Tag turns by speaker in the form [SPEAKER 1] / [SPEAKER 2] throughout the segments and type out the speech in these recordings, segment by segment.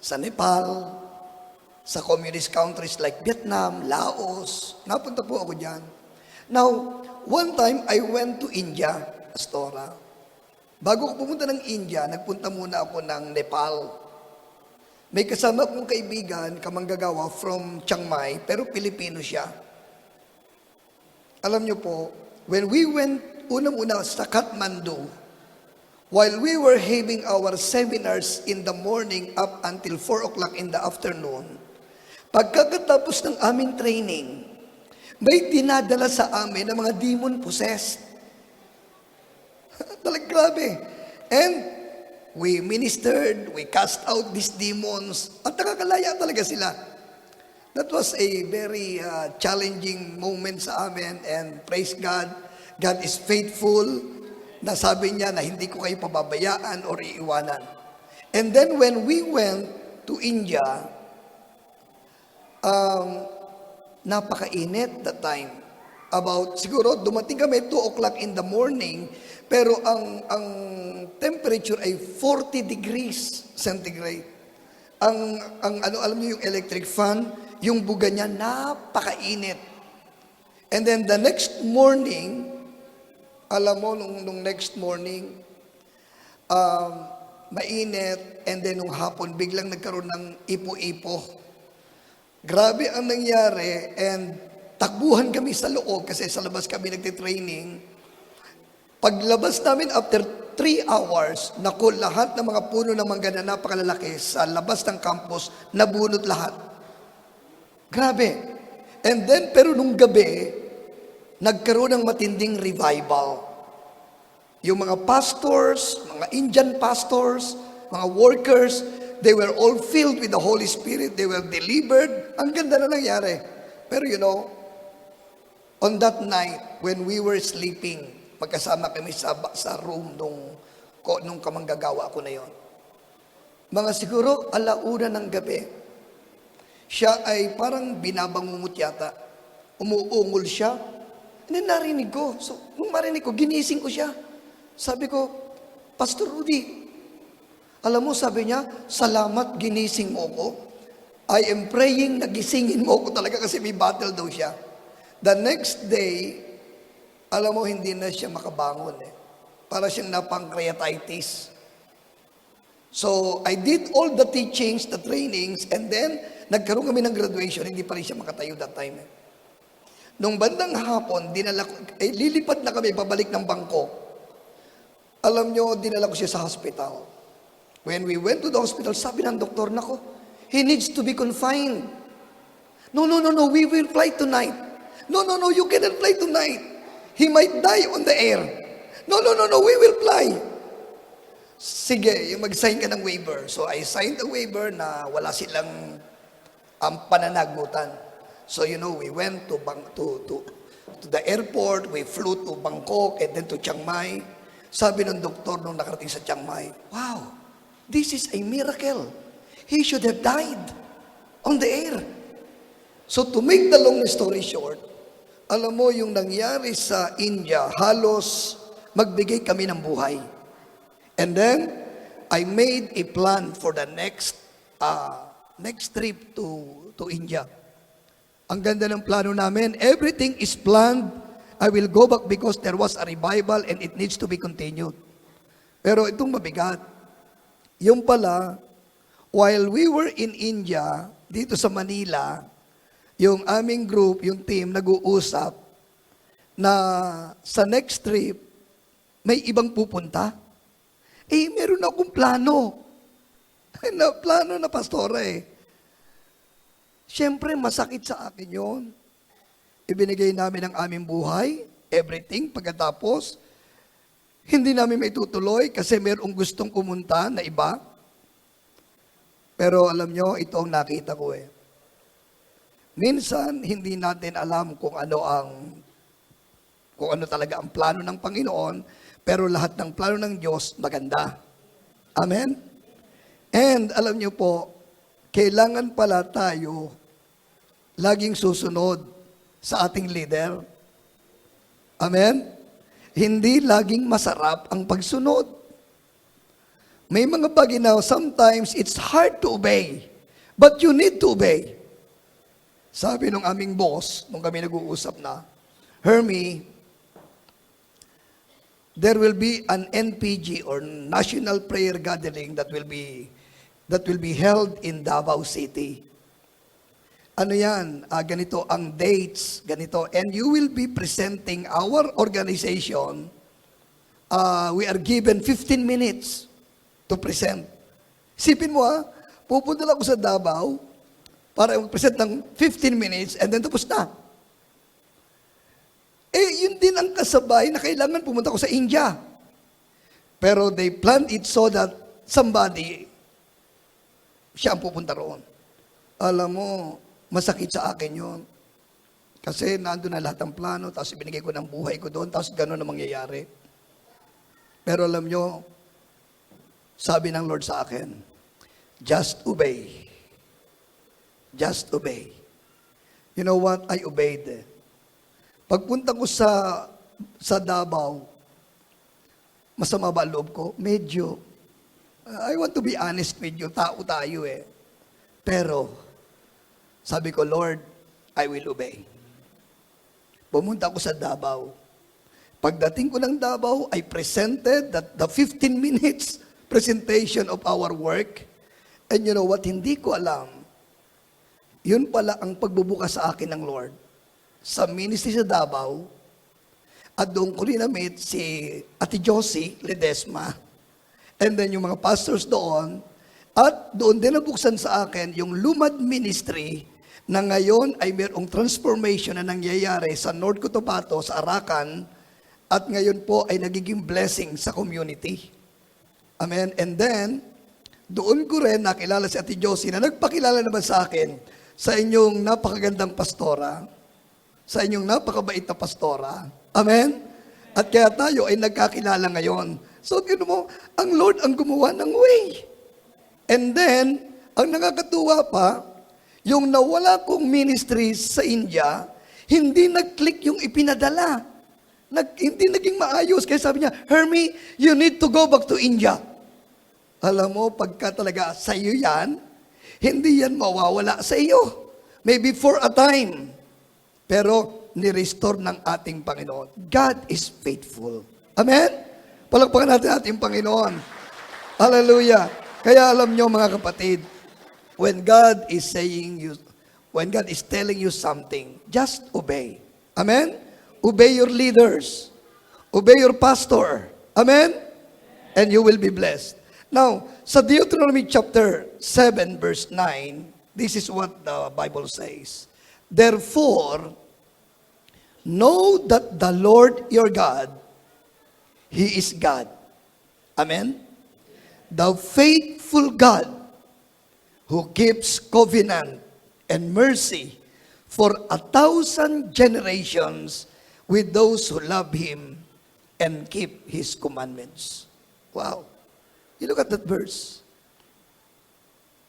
[SPEAKER 1] sa Nepal, sa communist countries like Vietnam, Laos. Napunta po ako dyan. Now, one time I went to India, Pastora. Bago ko pumunta ng India, nagpunta muna ako ng Nepal. May kasama kong kaibigan, kamanggagawa from Chiang Mai, pero Pilipino siya. Alam niyo po, when we went unang-una sa Kathmandu, while we were having our seminars in the morning up until 4 o'clock in the afternoon, pagkatapos ng aming training, may dinadala sa amin ng mga demon possessed. Talagang grabe. And we ministered, we cast out these demons, at nakakalaya talaga sila. That was a very challenging moment sa amin, and praise God, God is faithful, na sabi niya na hindi ko kayo pababayaan or iiwanan. And then when we went to India, napakainit that time. About, siguro, dumating kami 2 o'clock in the morning, pero ang temperature ay 40 degrees centigrade. Alam niyo yung electric fan, yung buga niya, napakainit. And then the next morning, alam mo, nung next morning, mainit, and then nung hapon, biglang nagkaroon ng ipo-ipo. Grabe ang nangyari, and takbuhan kami sa loob kasi sa labas kami nagtitraining. Paglabas namin after 3 hours, naku, lahat ng mga puno ng mangga na napakalalaki sa labas ng campus, nabunot lahat. Grabe. And then, pero nung gabi, nagkaroon ng matinding revival. Yung mga pastors, mga Indian pastors, mga workers, they were all filled with the Holy Spirit. They were delivered. Ang ganda na nangyari. Pero you know, on that night, when we were sleeping, magkasama kami sa room nung kamanggagawa ko na yon. Mga siguro, 1:00 ng gabi, siya ay parang binabangungot yata. Umuungol siya. And then narinig ko. So, nung marinig ko, ginising ko siya. Sabi ko, Pastor Rudy, alam mo, sabi niya, salamat ginising mo ko. I am praying na gisingin mo ko talaga kasi may battle daw siya. The next day, alam mo, hindi na siya makabangon eh. Para siyang na-pancreatitis. So, I did all the teachings, the trainings, and then, nagkaroon kami ng graduation, hindi pa rin siya makatayo that time eh. Nung bandang hapon, lilipat na kami, pabalik ng Bangkok. Alam nyo, dinala ko siya sa hospital. When we went to the hospital, sabi ng doktor, nako, he needs to be confined. No, we will fly tonight. No, you cannot fly tonight. He might die on the air. No, we will fly. Sige, mag-sign ka ng waiver. So I signed the waiver na wala silang pananagutan. So you know, we went to the airport, we flew to Bangkok and then to Chiang Mai. Sabi ng doktor nung nakarating sa Chiang Mai, wow, this is a miracle. He should have died on the air. So to make the long story short, alam mo yung nangyari sa India, halos magbigay kami ng buhay. And then, I made a plan for the next trip to India. Ang ganda ng plano namin. Everything is planned. I will go back because there was a revival and it needs to be continued. Pero itong mabigat. Yung pala, while we were in India, dito sa Manila, yung aming group, yung team, nag-uusap na sa next trip, may ibang pupunta. Meron akong plano. Plano na pastora eh. Siyempre, masakit sa akin yon. Ibinigay namin ang aming buhay, everything, pagkatapos, hindi namin maitutuloy kasi mayroong gustong pumunta na iba. Pero alam nyo, ito ang nakita ko eh. Minsan, hindi natin alam kung ano talaga ang plano ng Panginoon, pero lahat ng plano ng Diyos maganda. Amen? And alam niyo po, kailangan pala tayo laging susunod sa ating leader. Amen? Hindi laging masarap ang pagsunod. May mga bagay na sometimes it's hard to obey, but you need to obey. Sabi nung aming boss, nung kami nag-uusap na, Hermie, there will be an NPG or National Prayer Gathering that will be held in Davao City. Ano yan? Ganito ang dates, ganito. And you will be presenting our organization. We are given 15 minutes to present. Isipin mo pupunta lang ako sa Davao para mag-present ng 15 minutes and then tapos na. Yun din ang kasabay na kailangan pumunta ko sa India. Pero they planned it so that somebody, siya ang pupunta roon. Alam mo, masakit sa akin yun. Kasi nandun na lahat ng plano, tapos ibinigay ko ng buhay ko doon, tapos gano'n na mangyayari. Pero alam nyo, sabi ng Lord sa akin, just obey. Just obey. You know what? I obeyed. Pagpunta ko sa Davao, masama ba loob ko? Medyo. I want to be honest with you. Tao tayo Pero, sabi ko, Lord, I will obey. Pumunta ko sa Davao. Pagdating ko ng Davao, I presented the 15 minutes presentation of our work. And you know what? Hindi ko alam. Yun pala ang pagbubukas sa akin ng Lord. Sa ministry sa Davao, at doon ko rin na-meet si Ate Josie Ledesma, and then yung mga pastors doon, at doon din nabuksan sa akin yung Lumad Ministry na ngayon ay mayroong transformation na nangyayari sa North Cotabato, sa Arakan, at ngayon po ay nagiging blessing sa community. Amen. And then, doon ko rin nakilala si Ate Josie na nagpakilala naman sa akin sa inyong napakagandang pastora, sa inyong napakabait na pastora. Amen? At kaya tayo ay nagkakilala ngayon. So, mo, ang Lord ang gumawa ng way. And then, ang nakakatuwa pa, yung nawala kong ministry sa India, hindi nag-click yung ipinadala. Hindi naging maayos. Kaya sabi niya, Hermie, you need to go back to India. Alam mo, pagka talaga sa iyo yan, hindi yan mawawala sa iyo. Maybe for a time. Pero ni-restore ng ating Panginoon. God is faithful. Amen? Palakpakan natin ating Panginoon. Hallelujah. Kaya alam nyo mga kapatid, when God is telling you something, just obey. Amen? Obey your leaders. Obey your pastor. Amen? And you will be blessed. Now, sa Deuteronomy chapter 7 verse 9, this is what the Bible says. Therefore, know that the Lord your God, He is God. Amen? The faithful God who keeps covenant and mercy for 1,000 generations with those who love Him and keep His commandments. Wow. You look at that verse.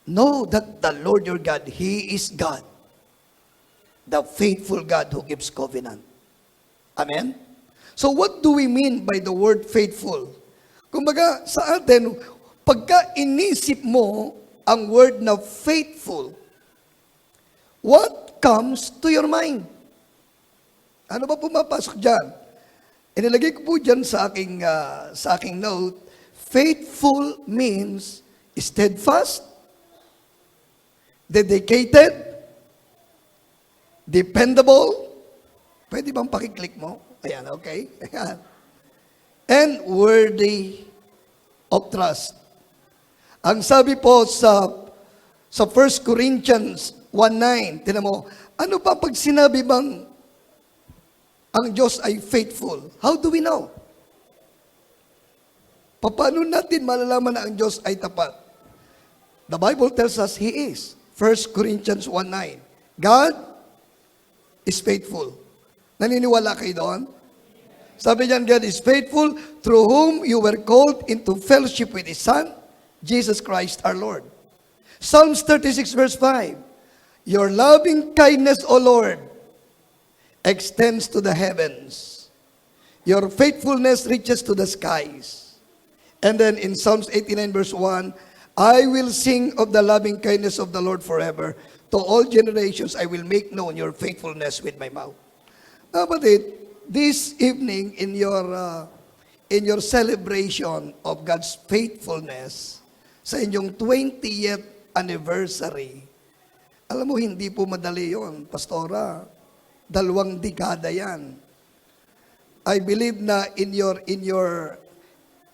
[SPEAKER 1] Know that the Lord your God, He is God. The faithful God who keeps covenant. Amen? So what do we mean by the word faithful? Kumbaga sa atin, pagka inisip mo ang word na faithful, what comes to your mind? Ano ba pumapasok dyan? Inilagay ko po dyan sa aking note, faithful means steadfast, dedicated, dependable. Pwede bang pakiclick mo? Ayan, okay. Ayan. And worthy of trust. Ang sabi po sa 1 Corinthians 1:9, tinan mo, ano pa pag sinabi bang ang Diyos ay faithful? How do we know? Paano natin malalaman na ang Diyos ay tapat? The Bible tells us He is. 1 Corinthians 1:9. God is faithful. Naniniwala kayo doon? Sabi niyan, God is faithful through whom you were called into fellowship with His Son, Jesus Christ our Lord. Psalms 36 verse 5. Your loving kindness, O Lord, extends to the heavens. Your faithfulness reaches to the skies. And then in Psalms 89 verse 1, I will sing of the loving kindness of the Lord forever. To all generations, I will make known your faithfulness with my mouth. Kapatid, this evening in your celebration of God's faithfulness, sa inyong 20th anniversary, alam mo, hindi po madali yon, Pastora. 2 dekada yan. I believe na in your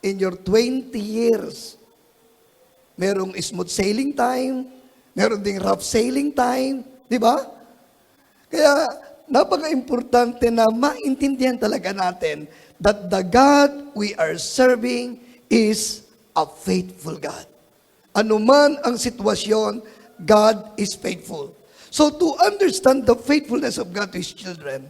[SPEAKER 1] 20 years, merong smooth sailing time, meron ding rough sailing time, di ba? Kaya napaka-importante na maintindihan talaga natin that the God we are serving is a faithful God. Ano man ang sitwasyon, God is faithful. So to understand the faithfulness of God to His children,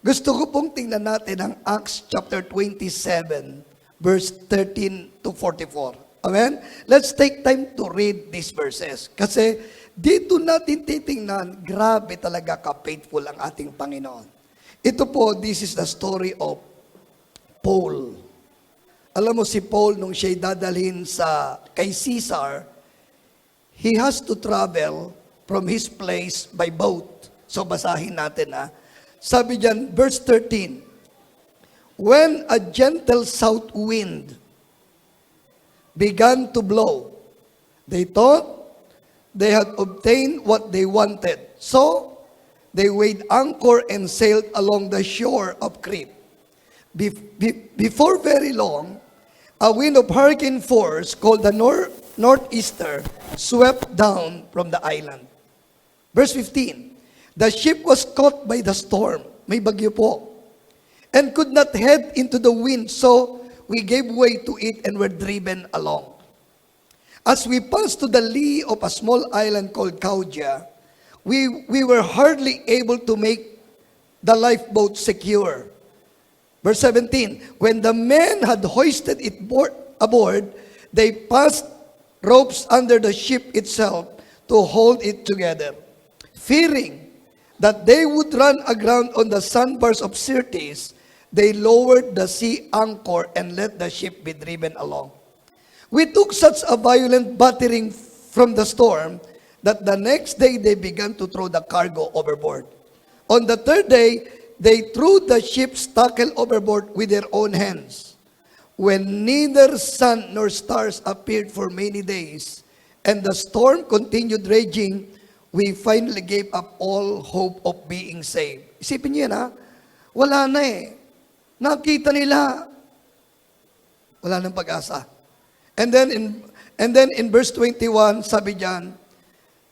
[SPEAKER 1] gusto ko pong tingnan natin ang Acts chapter 27, verse 13 to 44. Amen? Let's take time to read these verses. Kasi dito natin titingnan, grabe talaga ka-faithful ang ating Panginoon. Ito po, this is the story of Paul. Alam mo si Paul, nung siya'y dadalhin kay Caesar, he has to travel from his place by boat. So basahin natin Sabi diyan, verse 13, when a gentle south wind began to blow, they thought they had obtained what they wanted. So they weighed anchor and sailed along the shore of Crete. Before very long, a wind of hurricane force called the northeaster swept down from the island. Verse 15, the ship was caught by the storm, may bagyo po, and could not head into the wind, so we gave way to it and were driven along. As we passed to the lee of a small island called Caudia, we were hardly able to make the lifeboat secure. Verse 17, when the men had hoisted it aboard, they passed ropes under the ship itself to hold it together. Fearing that they would run aground on the sandbars of Syrtis, they lowered the sea anchor and let the ship be driven along. We took such a violent battering from the storm that the next day they began to throw the cargo overboard. On the third day, they threw the ship's tackle overboard with their own hands. When neither sun nor stars appeared for many days, and the storm continued raging, we finally gave up all hope of being saved. Isipin niyo yan wala na Nakita nila, wala nang pag-asa. And then in verse 21, sabi diyan,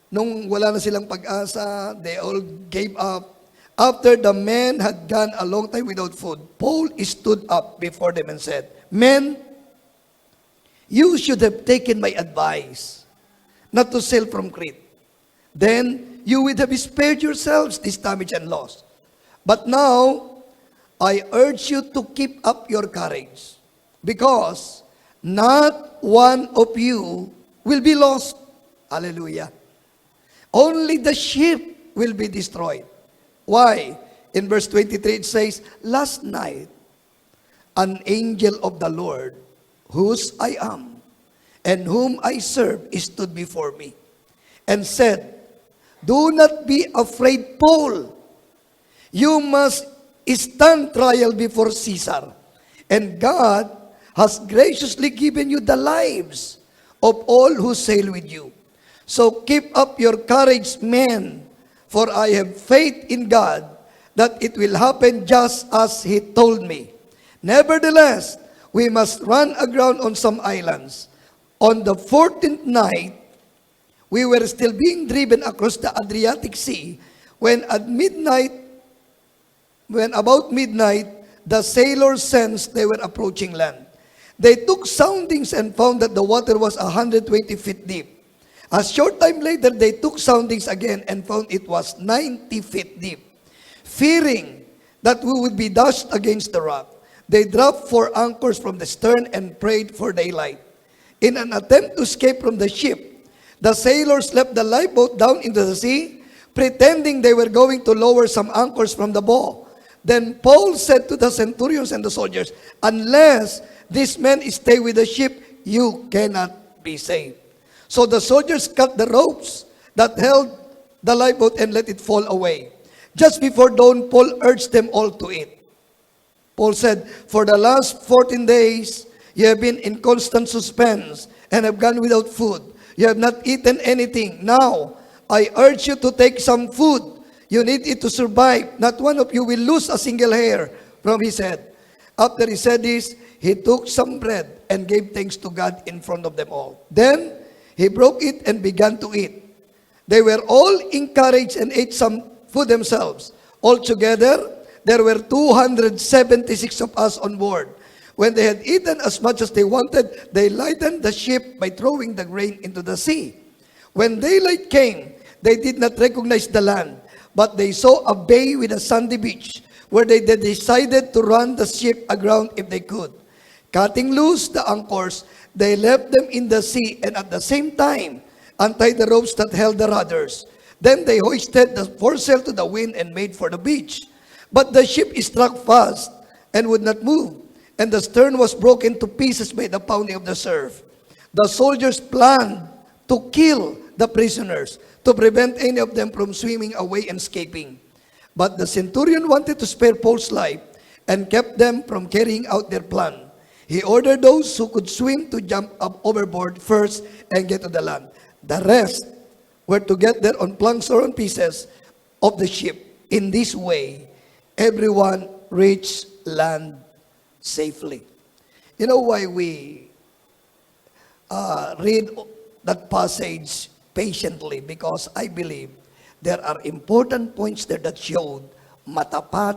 [SPEAKER 1] nung wala na silang pag-asa, they all gave up. After the men had gone a long time without food, Paul stood up before them and said, men, you should have taken my advice not to sail from Crete. Then you would have spared yourselves this damage and loss. But now, I urge you to keep up your courage, because not one of you will be lost. Hallelujah. Only the ship will be destroyed. Why? In verse 23 it says, last night, an angel of the Lord, whose I am, and whom I serve, stood before me, and said, do not be afraid, Paul. You must stand trial before Caesar, and God has graciously given you the lives of all who sail with you. So keep up your courage, men, for I have faith in God that it will happen just as He told me. Nevertheless, we must run aground on some islands. On the 14th night, we were still being driven across the Adriatic Sea when about midnight, the sailors sensed they were approaching land. They took soundings and found that the water was 120 feet deep. A short time later, they took soundings again and found it was 90 feet deep. Fearing that we would be dashed against the rock, they dropped 4 anchors from the stern and prayed for daylight. In an attempt to escape from the ship, the sailors left the lifeboat down into the sea, pretending they were going to lower some anchors from the bow. Then Paul said to the centurions and the soldiers, unless this man stay with the ship, you cannot be saved. So the soldiers cut the ropes that held the lifeboat and let it fall away. Just before dawn, Paul urged them all to eat. Paul said, for the last 14 days, you have been in constant suspense and have gone without food. You have not eaten anything. Now, I urge you to take some food. You need it to survive. Not one of you will lose a single hair from his head. After he said this, he took some bread and gave thanks to God in front of them all. Then, he broke it and began to eat. They were all encouraged and ate some food themselves. Altogether, there were 276 of us on board. When they had eaten as much as they wanted, they lightened the ship by throwing the grain into the sea. When daylight came, they did not recognize the land, but they saw a bay with a sandy beach, where they decided to run the ship aground if they could. Cutting loose the anchors, they left them in the sea and at the same time untied the ropes that held the rudders. Then they hoisted the foresail to the wind and made for the beach. But the ship struck fast and would not move, and the stern was broken to pieces by the pounding of the surf. The soldiers planned to kill the prisoners to prevent any of them from swimming away and escaping. But the centurion wanted to spare Paul's life and kept them from carrying out their plan. He ordered those who could swim to jump up overboard first and get to the land. The rest were to get there on planks or on pieces of the ship. In this way, everyone reached land safely. You know why we read that passage patiently? Because I believe there are important points there that showed matapat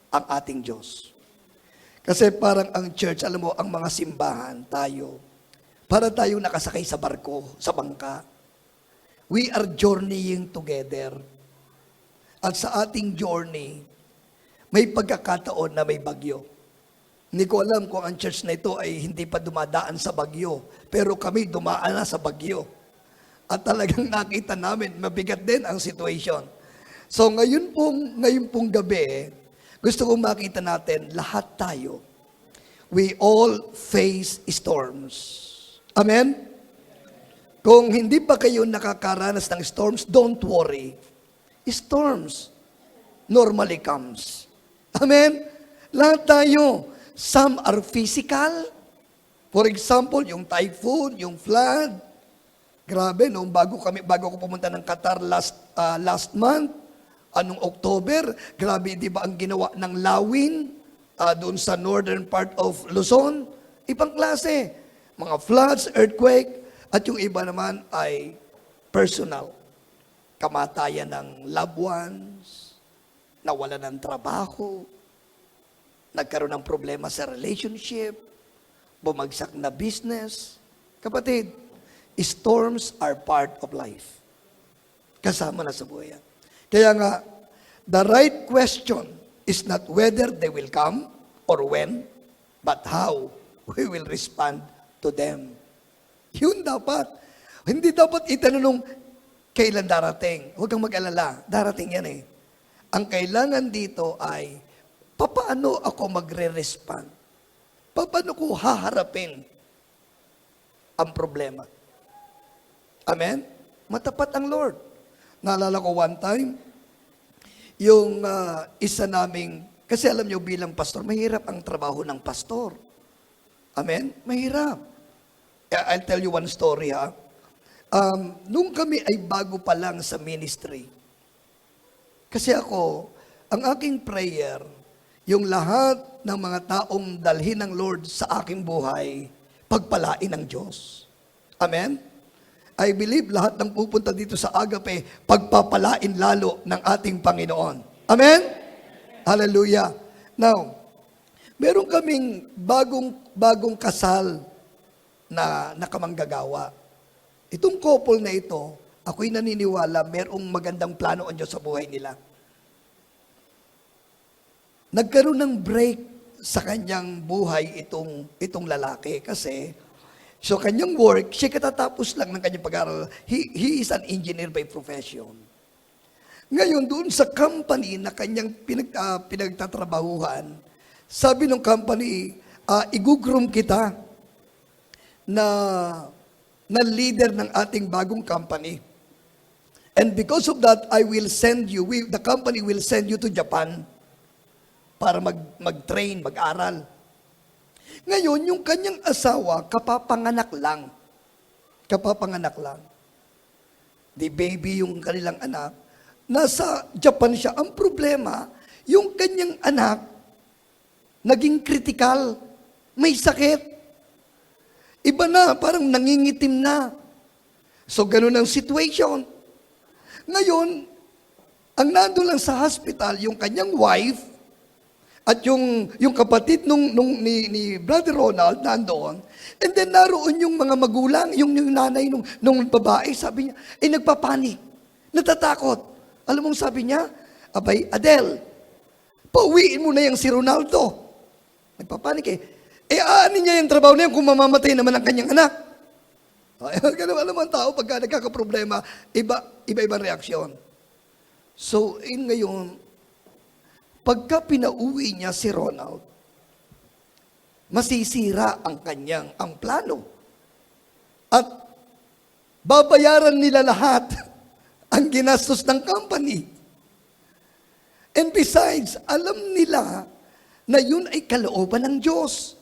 [SPEAKER 1] ang ating Diyos. Kasi parang ang church, alam mo, ang mga simbahan, tayo, para tayong nakasakay sa barko, sa bangka. We are journeying together. At sa ating journey, may pagkakataon na may bagyo. Hindi ko alam kung ang church na ito ay hindi pa dumadaan sa bagyo. Pero kami dumaan na sa bagyo. At talagang nakita namin, mabigat din ang situation. So ngayon pong gabi, gusto kong makita natin, lahat tayo, we all face storms. Amen? Kung hindi pa kayo nakakaranas ng storms, don't worry. Storms normally comes. Amen? Lahat tayo. Some are physical. For example, yung typhoon, yung flood. Grabe, no? Bago ako pumunta ng Qatar last month, anong October, grabe, di ba ang ginawa ng lawin doon sa northern part of Luzon? Ibang klase. Mga floods, earthquake, at yung iba naman ay personal. Kamatayan ng loved ones, nawala ng trabaho, nagkaroon ng problema sa relationship, bumagsak na business. Kapatid, storms are part of life. Kasama na sa buhay yan. Kaya nga, the right question is not whether they will come or when, but how we will respond to them. Yun dapat. Hindi dapat itanong kailan darating. Huwag kang mag-alala. Darating yan eh. Ang kailangan dito ay, paano ako magre-respond? Paano ko haharapin ang problema? Amen? Matapat ang Lord. Naalala ko one time, yung isa naming, kasi alam nyo bilang pastor, mahirap ang trabaho ng pastor. Amen? Mahirap. I'll tell you one story ha. Nung kami ay bago pa lang sa ministry, kasi ako, ang aking prayer, yung lahat ng mga taong dalhin ng Lord sa aking buhay, pagpalain ng Diyos. Amen? I believe lahat ng pupunta dito sa Agape, pagpapalain lalo ng ating Panginoon. Amen? Hallelujah. Now, meron kaming bagong kasal na nakamanggagawa. Itong couple na ito, ako'y naniniwala merong magandang plano ang Diyos sa buhay nila. Nagkaroon ng break sa kanyang buhay itong lalaki kasi so kanyang work, siya katatapos lang ng kanyang pag-aaral. He is an engineer by profession. Ngayon, doon sa company na kanyang pinagtatrabahuhan, sabi ng company, igugroom kita na leader ng ating bagong company. And because of that, I will send you, the company will send you to Japan para mag-train, mag-aral. Ngayon, yung kanyang asawa, kapapanganak lang. Kapapanganak lang. Di baby yung kanilang anak. Nasa Japan siya. Ang problema, yung kanyang anak, naging critical. May sakit. Iba na, parang nangingitim na. So, ganun ang situation. Ngayon, ang nando lang sa hospital, yung kanyang wife, at yung kapatid ni Brother Ronald nandoon, and then naroon yung mga magulang, yung nanay nung babae, sabi niya, nagpapanik, natatakot. Alam mong sabi niya, abay, Adele, pauwiin mo na yung si Ronaldo. Nagpapanik aanin niya yung trabaho na yun kung mamamatay naman ang kanyang anak. Ganun alam ang tao, pagka nagkakaproblema, iba-ibang reaksyon. So, ngayon, pagka pinauwi niya si Ronald, masisira ang plano. At babayaran nila lahat ang ginastos ng company. And besides, alam nila na yun ay kalooban ng Diyos.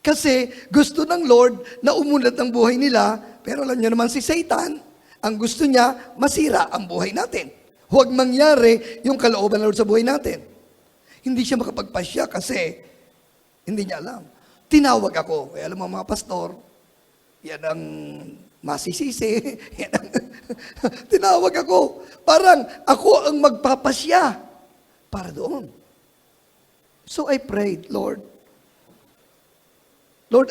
[SPEAKER 1] Kasi gusto ng Lord na umunlad ang buhay nila, pero alam niyo naman si Satan, ang gusto niya, masira ang buhay natin. Huwag mangyari yung kalooban ng Lord sa buhay natin. Hindi siya makapagpasya kasi hindi niya alam. Tinawag ako. Alam mo mga pastor, yan ang masisisi. Tinawag ako. Parang ako ang magpapasya para doon. So I prayed, Lord,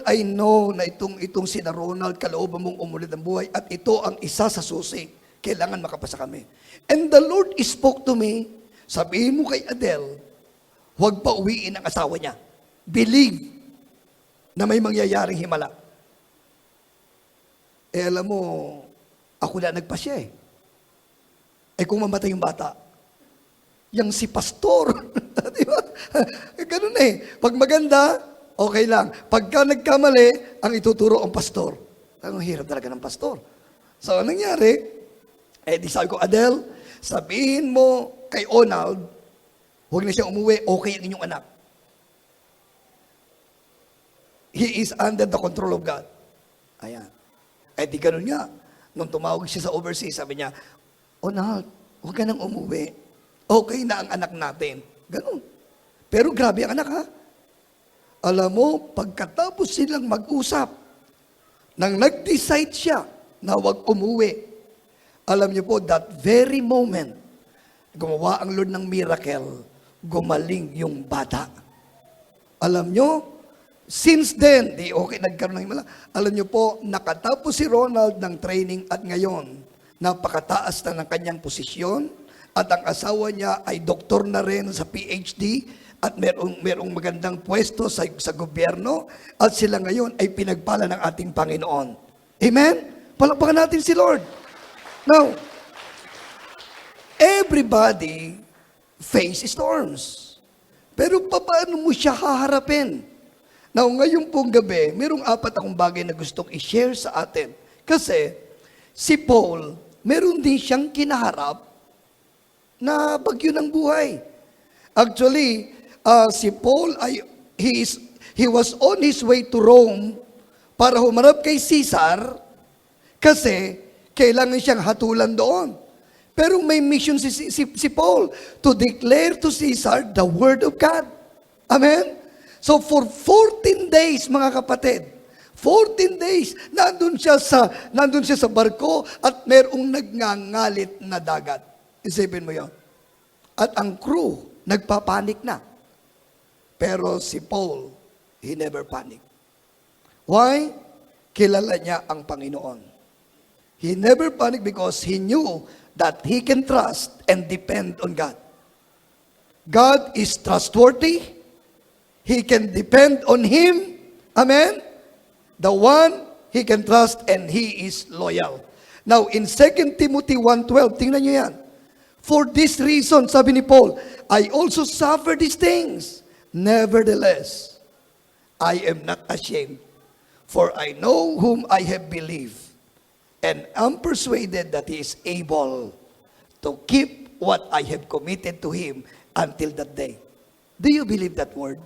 [SPEAKER 1] I know na itong sina Ronald, kalooban mong umulit ang buhay at ito ang isa sa susi. Kailangan makapasa kami. And the Lord spoke to me, sabihin mo kay Adele, huwag pa uwiin ang asawa niya. Believe na may mangyayaring himala. Alam mo, ako na nagpasya kung mamatay yung bata, yang si pastor. Di ba? Ganun Pag maganda, okay lang. Pagka nagkamali, ang ituturo ang pastor. Ang hirap talaga ng pastor. So, anong nangyari? Di sabi ko, Adele, sabihin mo kay Ronald, huwag na siya umuwi, okay ang inyong anak. He is under the control of God. Ayan. Di ganun nga. Nung tumawag siya sa overseas, sabi niya, Ronald, huwag ka nang umuwi. Okay na ang anak natin. Ganun. Pero grabe ang anak Alam mo, pagkatapos silang mag-usap, nang nag-decide siya na huwag umuwi, alam niyo po, that very moment, gumawa ang Lord ng miracle, gumaling yung bata. Alam nyo, since then, okay, nagkaroon ng himala. Alam nyo po, nakatapos si Ronald ng training at ngayon, napakataas na ng kanyang posisyon at ang asawa niya ay doktor na rin sa PhD at merong magandang pwesto sa gobyerno at sila ngayon ay pinagpala ng ating Panginoon. Amen? Palakpakan natin si Lord. Now, everybody face storms. Pero paano mo siya haharapin? Now, ngayon pong gabi, merong 4 akong bagay na gustong i-share sa atin. Kasi, si Paul, meron din siyang kinaharap na bagyo ng buhay. Actually, si Paul, he was on his way to Rome para humarap kay Caesar kasi kailangan siyang hatulan doon. Pero may mission si Paul to declare to Caesar the word of God. Amen? So for 14 days, mga kapatid, 14 days, nandun siya sa barko at merong nagngangalit na dagat. Isipin mo yon. At ang crew, nagpapanik na. Pero si Paul, he never panicked. Why? Kilala niya ang Panginoon. He never panicked because he knew that he can trust and depend on God. God is trustworthy. He can depend on Him. Amen? The one he can trust and he is loyal. Now, in 2 Timothy 1:12, tingnan niyo yan. For this reason, sabi ni Paul, I also suffer these things. Nevertheless, I am not ashamed, for I know whom I have believed, and am persuaded that He is able to keep what I have committed to Him until that day. Do you believe that word?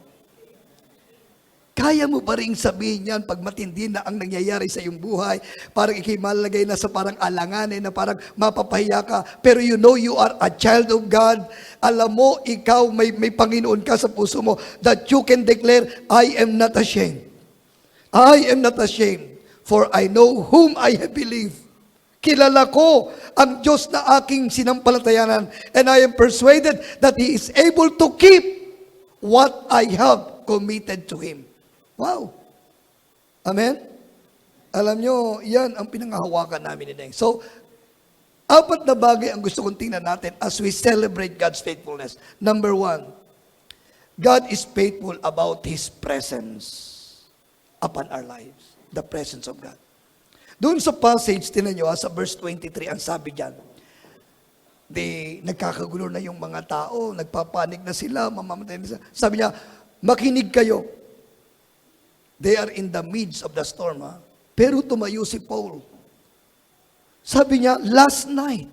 [SPEAKER 1] Kaya mo ba ring sabihin yan pag matindi na ang nangyayari sa iyong buhay? Parang ikay malagay na sa parang alanganin na parang mapapahiya ka. Pero you know you are a child of God. Alam mo, ikaw may Panginoon ka sa puso mo that you can declare, I am not ashamed. I am not ashamed, for I know whom I have believed. Kilala ko ang Diyos na aking sinampalatayanan, and I am persuaded that He is able to keep what I have committed to Him. Wow. Amen? Alam nyo, yan ang pinangahawakan namin ni Neng. So, 4 na bagay ang gusto kong tingnan natin as we celebrate God's faithfulness. Number 1, God is faithful about His presence upon our lives. The presence of God. Doon sa passage, tinan nyo, sa verse 23, ang sabi dyan, nagkakagulo na yung mga tao, nagpapanik na sila, mamamatay na sila. Sabi niya, makinig kayo. They are in the midst of the storm. Pero tumayo si Paul. Sabi niya, last night,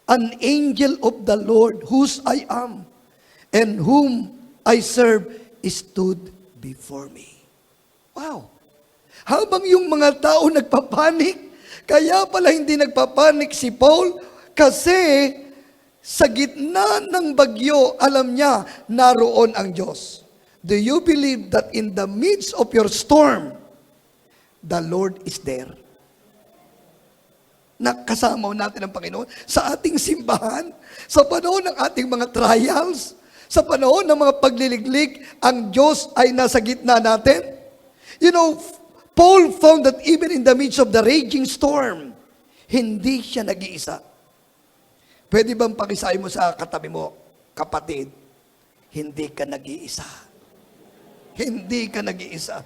[SPEAKER 1] an angel of the Lord, whose I am, and whom I serve, stood before me. Wow! Habang yung mga tao nagpapanik, kaya pala hindi nagpapanik si Paul, kasi sa gitna ng bagyo, alam niya, naroon ang Diyos. Do you believe that in the midst of your storm, the Lord is there? Nakasama natin ang Panginoon sa ating simbahan, sa panahon ng ating mga trials, sa panahon ng mga pagliliglig, ang Diyos ay nasa gitna natin. You know, Paul found that even in the midst of the raging storm, hindi siya nag-iisa. Pwede bang pakisahin mo sa katabi mo, kapatid, hindi ka nag-iisa. Hindi ka nag-iisa.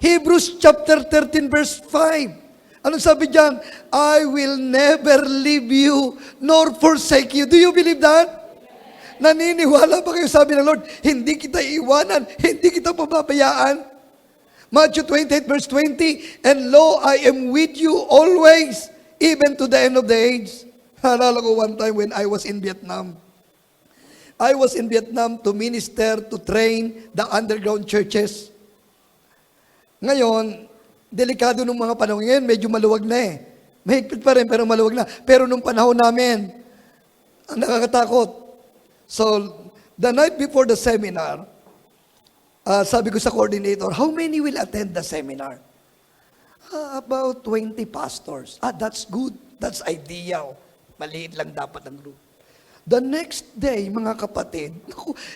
[SPEAKER 1] Hebrews chapter 13 verse 5. Anong sabi diyan? I will never leave you nor forsake you. Do you believe that? Naniniwala ba kayo, sabi ng Lord, hindi kita iiwanan, hindi kita pababayaan? Matthew 28 verse 20, and lo, I am with you always, even to the end of the age. Naalala ko one time when I was in Vietnam. I was in Vietnam to minister, to train the underground churches. Ngayon, delikado nung mga panahon ngayon, medyo maluwag na eh. Mahigpit pa rin, pero maluwag na. Pero nung panahon namin, ang nakakatakot. So, the night before the seminar, sabi ko sa coordinator, how many will attend the seminar? About 20 pastors. That's good. That's ideal. Maliit lang dapat ang group. The next day, mga kapatid,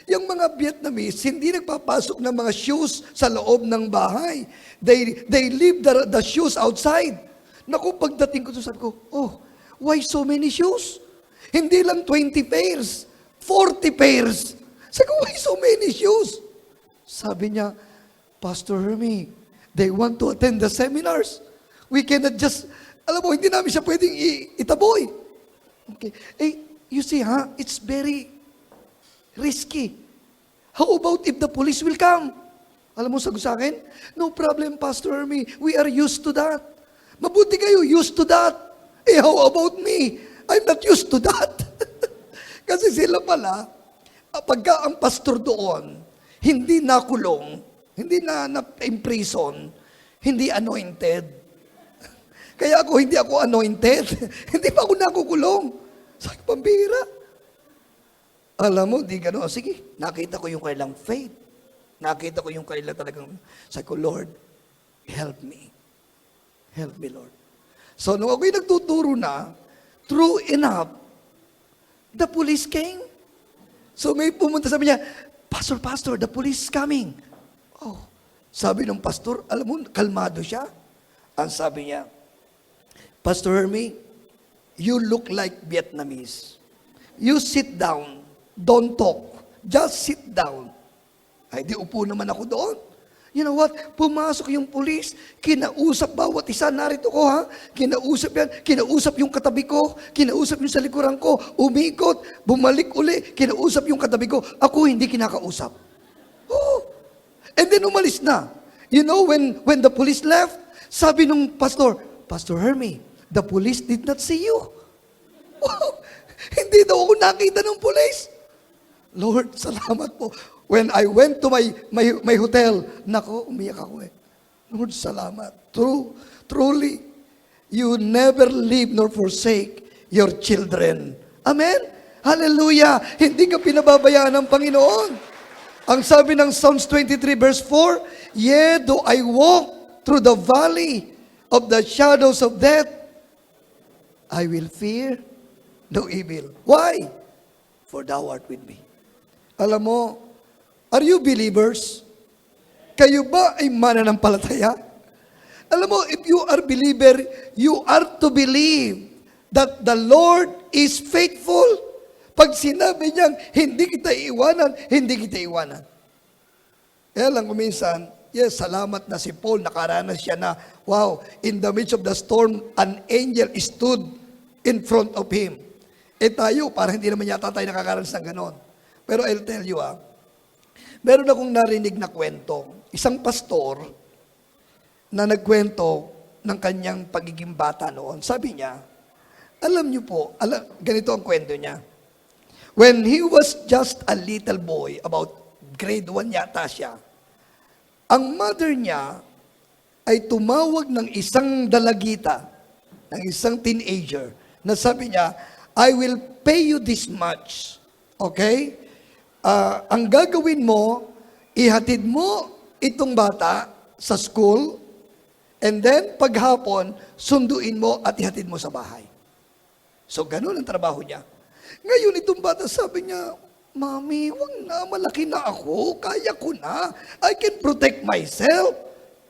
[SPEAKER 1] yung mga Vietnamese, hindi nagpapasok ng mga shoes sa loob ng bahay. They leave the shoes outside. Naku, pagdating ko, sabi ko, oh, why so many shoes? Hindi lang 20 pairs, 40 pairs. Sabi ko, why so many shoes? Sabi niya, Pastor Hermie, they want to attend the seminars. We cannot just, alam mo, hindi namin siya pwedeng itaboy. Okay. You see, it's very risky. How about if the police will come? Alam mo, sagot sa akin, no problem, Pastor Hermie. We are used to that. Mabuti kayo, used to that. How about me? I'm not used to that. Kasi sila pala, pagka ang pastor doon, hindi nakulong, hindi na-imprison, hindi anointed. Kaya hindi ako anointed. Hindi pa ako nakukulong. Sabi, pambira. Alam mo, di gano'n. Sige, nakita ko yung kailang faith. Nakita ko yung kailang talagang, sabi ko, Lord, help me. Help me, Lord. So, nung ako'y nagtuturo na, true enough, the police came. So, may pumunta, sabi niya, Pastor, the police is coming. Oh, sabi ng pastor, alam mo, kalmado siya. Ang sabi niya, Pastor Hermie, you look like Vietnamese. You sit down. Don't talk. Just sit down. Ay, di upo naman ako doon. You know what? Pumasok yung pulis, kinausap bawat isa, narito ko ha, kinausap yan, kinausap yung katabi ko, kinausap yung sa likuran ko, umikot, bumalik uli, kinausap yung katabi ko, ako hindi kinakausap. Oh. And then umalis na. You know, when the police left, sabi nung pastor, Pastor Hermie, the police did not see you. Oh. Hindi daw ako nakita ng police. Lord, salamat po. When I went to my hotel, nako, umiyak ako eh. Lord, salamat. Truly, you never leave nor forsake your children. Amen? Hallelujah! Hindi ka pinababayaan ng Panginoon. Ang sabi ng Psalms 23 verse 4, Yea, though I walk through the valley of the shadows of death, I will fear no evil. Why? For thou art with me. Alam mo, are you believers? Kayo ba ay mananampalataya? Alam mo, if you are believer, you are to believe that the Lord is faithful. Pag sinabi niyang, hindi kita iiwanan, hindi kita iiwanan. Kaya lang kuminsan, yes, salamat na si Paul, nakaranas siya na, wow, in the midst of the storm, an angel stood in front of him. Eh tayo, parang hindi naman yata tayo nakakaranas ng ganon. Pero I'll tell you meron akong narinig na kwento. Isang pastor na nagkwento ng kanyang pagiging bata noon. Sabi niya, alam niyo po, ganito ang kwento niya. When he was just a little boy, about grade 1 yata siya, ang mother niya ay tumawag ng isang dalagita, ng isang teenager, na sabi niya, I will pay you this much. Okay? Ang gagawin mo, ihatid mo itong bata sa school, and then paghapon, sunduin mo at ihatid mo sa bahay. So, ganun ang trabaho niya. Ngayon, itong bata sabi niya, Mami, wag na, malaki na ako, kaya ko na. I can protect myself.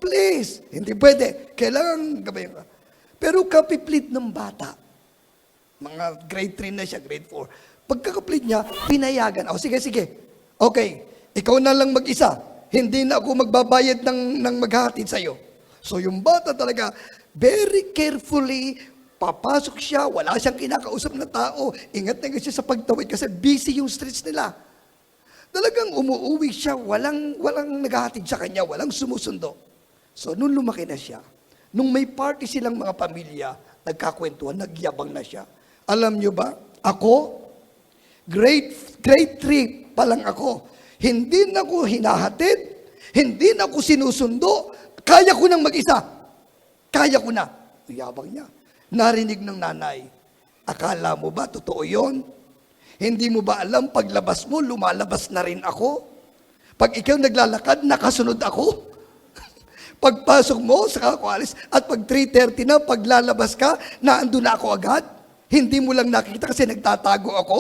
[SPEAKER 1] Please. Hindi pwede. Kailangan gabayan ka. Pero kapiplit ng bata, mga grade 3 na siya, grade 4, pagkakaplit niya, pinayagan. Sige. Okay, ikaw na lang mag-isa. Hindi na ako magbabayad ng maghahatid sa'yo. So yung bata talaga, very carefully, papasok siya, wala siyang kinakausap na tao. Ingat na siya sa pagtawid kasi busy yung streets nila. Talagang umuuwi siya, walang naghahatid sa kanya, walang sumusundo. So nung lumaki na siya, nung may party silang mga pamilya, nagkakwentuhan, nagyabang na siya. Alam niyo ba, ako, grade 3 pa lang ako. Hindi na ko hinahatid, hindi na ko sinusundo, kaya ko nang mag-isa. Kaya ko na. Yabang niya. Narinig ng nanay, akala mo ba totoo yon? Hindi mo ba alam, paglabas mo, lumalabas na rin ako? Pag ikaw naglalakad, nakasunod ako? Pagpasok mo, saka ako alis, at pag 3:30 na, paglalabas ka, naandun na ako agad? Hindi mo lang nakikita kasi nagtatago ako?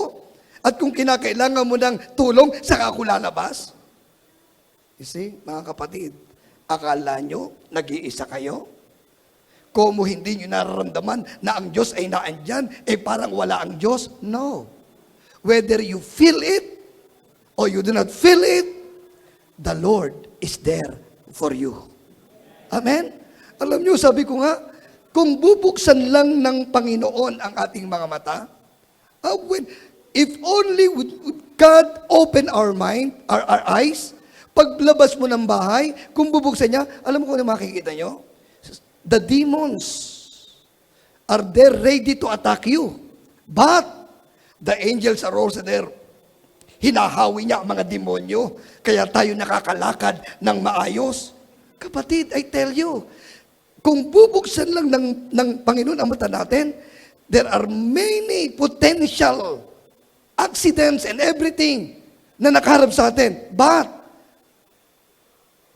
[SPEAKER 1] At kung kinakailangan mo ng tulong, saka ako lalabas? You see, mga kapatid, akala nyo, nag-iisa kayo? Kung hindi nyo nararamdaman na ang Diyos ay naandyan, parang wala ang Diyos? No. Whether you feel it, or you do not feel it, the Lord is there for you. Amen? Alam nyo, sabi ko nga, kung bubuksan lang ng Panginoon ang ating mga mata, if only would God open our mind, our eyes, paglabas mo ng bahay, kung bubuksan niya, alam mo kung ano makikita nyo? The demons are there ready to attack you. But, the angels are also there. Hinahawi niya ang mga demonyo, kaya tayo nakakalakad ng maayos. Kapatid, I tell you, kung bubuksan lang ng Panginoon ang mata natin, there are many potential accidents and everything na nakaharap sa atin. But,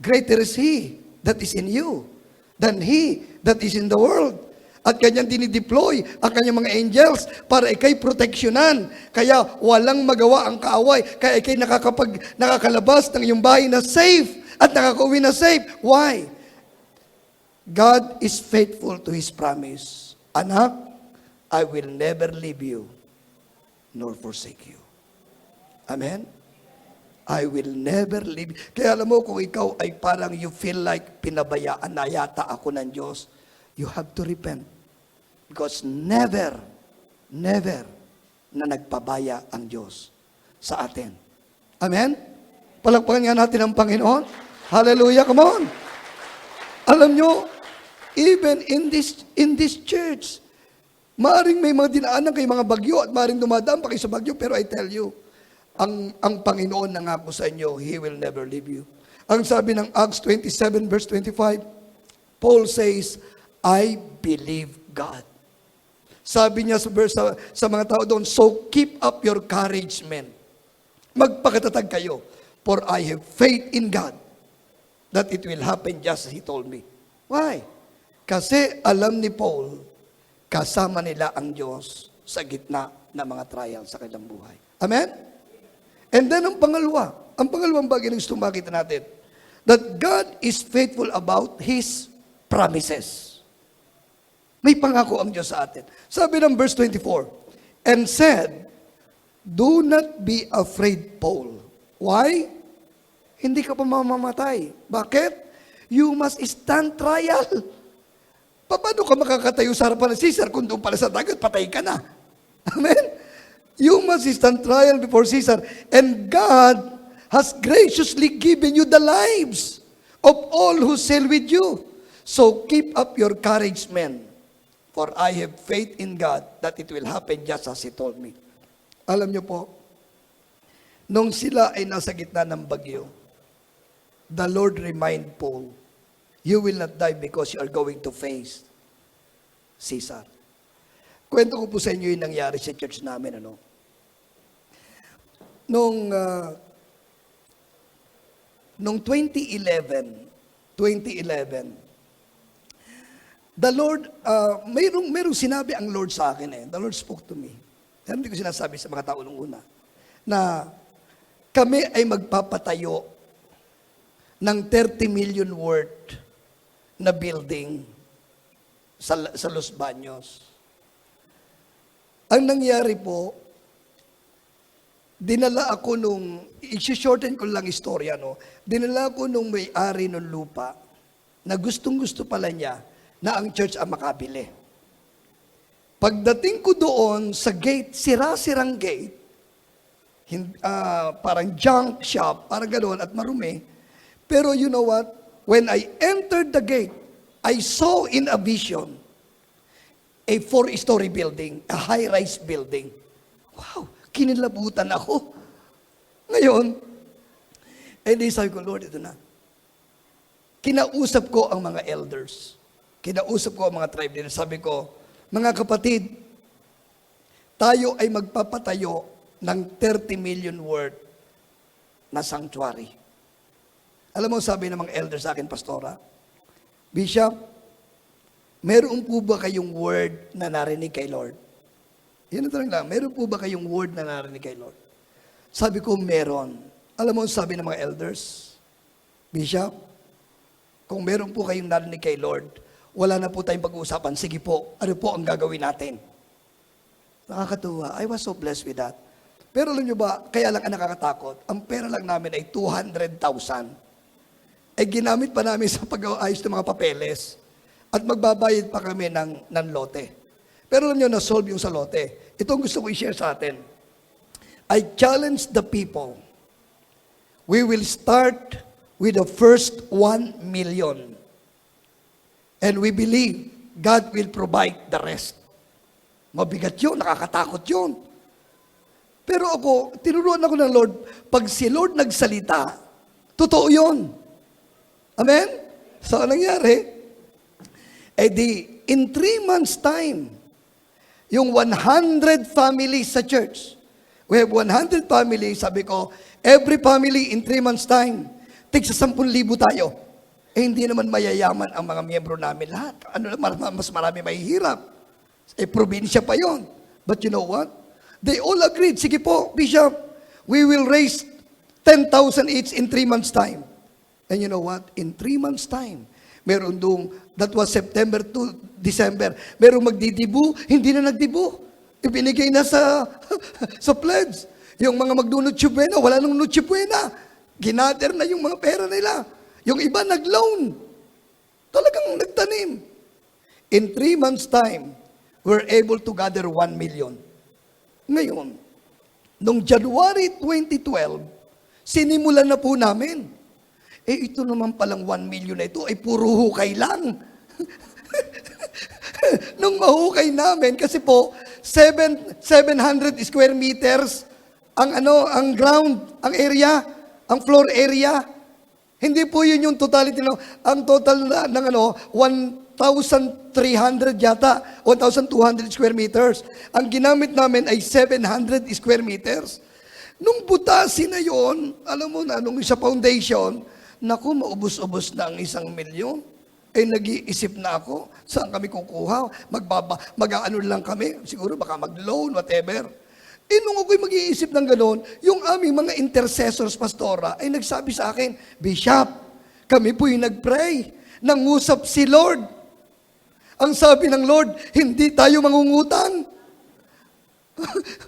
[SPEAKER 1] greater is He that is in you than he that is in the world. At kanyang dinideploy ang kanyang mga angels para ikay proteksyonan. Kaya walang magawa ang kaaway. Kaya ikay nakakalabas ng iyong bahay na safe at nakakauwi na safe. Why? God is faithful to His promise. Anak, I will never leave you nor forsake you. Amen? I will never leave. Kaya alam mo, kung ikaw ay parang you feel like pinabayaan na yata ako ng Diyos, you have to repent. Because never na nagpabaya ang Diyos sa atin. Amen? Palakpakan nga natin ang Panginoon. Hallelujah, come on. Alam nyo, even in this church, maaring may mga dinaanan kayo mga bagyo at maaring dumadaan pa kayo sa bagyo, pero I tell you, ang Panginoon nangako sa inyo, He will never leave you. Ang sabi ng Acts 27 verse 25, Paul says, I believe God. Sabi niya sa mga tao doon, so keep up your courage, men. Magpakatatag kayo, for I have faith in God that it will happen just as He told me. Why? Kasi alam ni Paul, kasama nila ang Diyos sa gitna ng mga trial sa kanilang buhay. Amen? And then ang pangalawang bagay na gusto makita natin, that God is faithful about His promises. May pangako ang Diyos sa atin. Sabi ng verse 24, and said, do not be afraid, Paul. Why? Hindi ka pa mamamatay. Bakit? You must stand trial. Paano ka makakatayo sa harapan ng Caesar kung doon pala sa dagat, patay ka na? Amen? You must stand trial before Caesar. And God has graciously given you the lives of all who sail with you. So keep up your courage, men. For I have faith in God that it will happen just as He told me. Alam niyo po, nung sila ay nasa gitna ng bagyo, the Lord remind Paul, you will not die because you are going to face Caesar. Kwento ko po sa inyo yung nangyari sa church namin. Noong 2011, the Lord, mayroong sinabi ang Lord sa akin. The Lord spoke to me. Hindi ko sinasabi sa mga tao nung una, na kami ay magpapatayo ng 30 million worth na building sa Los Baños. Ang nangyari po, dinala ako i-shorten ko lang istorya, dinala ko nung may-ari ng lupa na gustong-gusto pala niya na ang church ang makabili. Pagdating ko doon sa gate, sira-sirang gate, parang junk shop, parang ganoon at marumi. Pero you know what? When I entered the gate, I saw in a vision a 4-story building, a high-rise building. Wow! Kinilabutan ako. Ngayon, di sabi ko, Lord, ito na. Kinausap ko ang mga elders. Kinausap ko ang mga tribe leaders. Sabi ko, mga kapatid, tayo ay magpapatayo ng 30 million worth na sanctuary. Alam mo, sabi ng mga elders sa akin, Pastora, Bishop, meron po ba kayong word na narinig kay Lord? Yan ang tanong lang, meron po ba kayong word na narinig kay Lord? Sabi ko, meron. Alam mo, sabi ng mga elders, Bishop, kung meron po kayong narinig kay Lord, wala na po tayong pag-uusapan. Sige po, ano po ang gagawin natin? Nakakatuwa. I was so blessed with that. Pero alam nyo ba, kaya lang ang nakakatakot, ang pera lang namin ay 200,000. Ginamit pa namin sa pag-aayos ng mga papeles. At magbabayad pa kami ng lote. Pero alam nyo, na-solve yung sa lote. Ito ang gusto ko i-share sa atin. I challenge the people. We will start with the first 1 million. And we believe God will provide the rest. Mabigat yun, nakakatakot yun. Pero ako, tinuruan ako ng Lord, pag si Lord nagsalita, totoo yun. Amen? So, anong nangyari? In 3 months' time, yung 100 families sa church, we have 100 families, sabi ko, every family in 3 months' time, tig sa 10,000 tayo. Hindi naman mayayaman ang mga miyembro namin lahat. Mas marami mahihirap. Probinsya pa yon. But you know what? They all agreed, sige po, Bishop, we will raise 10,000 each in 3 months' time. And you know what? In 3 months' time, meron that was September to December, merong magdidibu, hindi na nagdibu. Ibinigay na sa pledge. Yung mga magnunutsyo buena, wala nang nutsyo buena. Ginather na yung mga pera nila. Yung iba nag-loan. Talagang nagtanim. In 3 months' time, we're able to gather 1 million. Ngayon, noong January 2012, sinimulan na po namin. Ito naman palang 1 million na ito, ay puro hukay lang. Nung mahukay namin, kasi po, 700 square meters, ang ground, ang area, ang floor area. Hindi po yun yung totality. Ang total ng 1,300 yata, 1,200 square meters. Ang ginamit namin ay 700 square meters. Nung butasin na yon, alam mo na, nung sa foundation, naku, maubos-ubos na ang 1 milyon. Nag-iisip na ako, saan kami kukuha? Mag-ano lang kami, siguro baka mag-loan, whatever. Nung ako'y mag-iisip ng gano'n, yung aming mga intercessors, pastora, ay nagsabi sa akin, Bishop, kami po'y nag-pray, nangusap si Lord. Ang sabi ng Lord, hindi tayo mangungutang.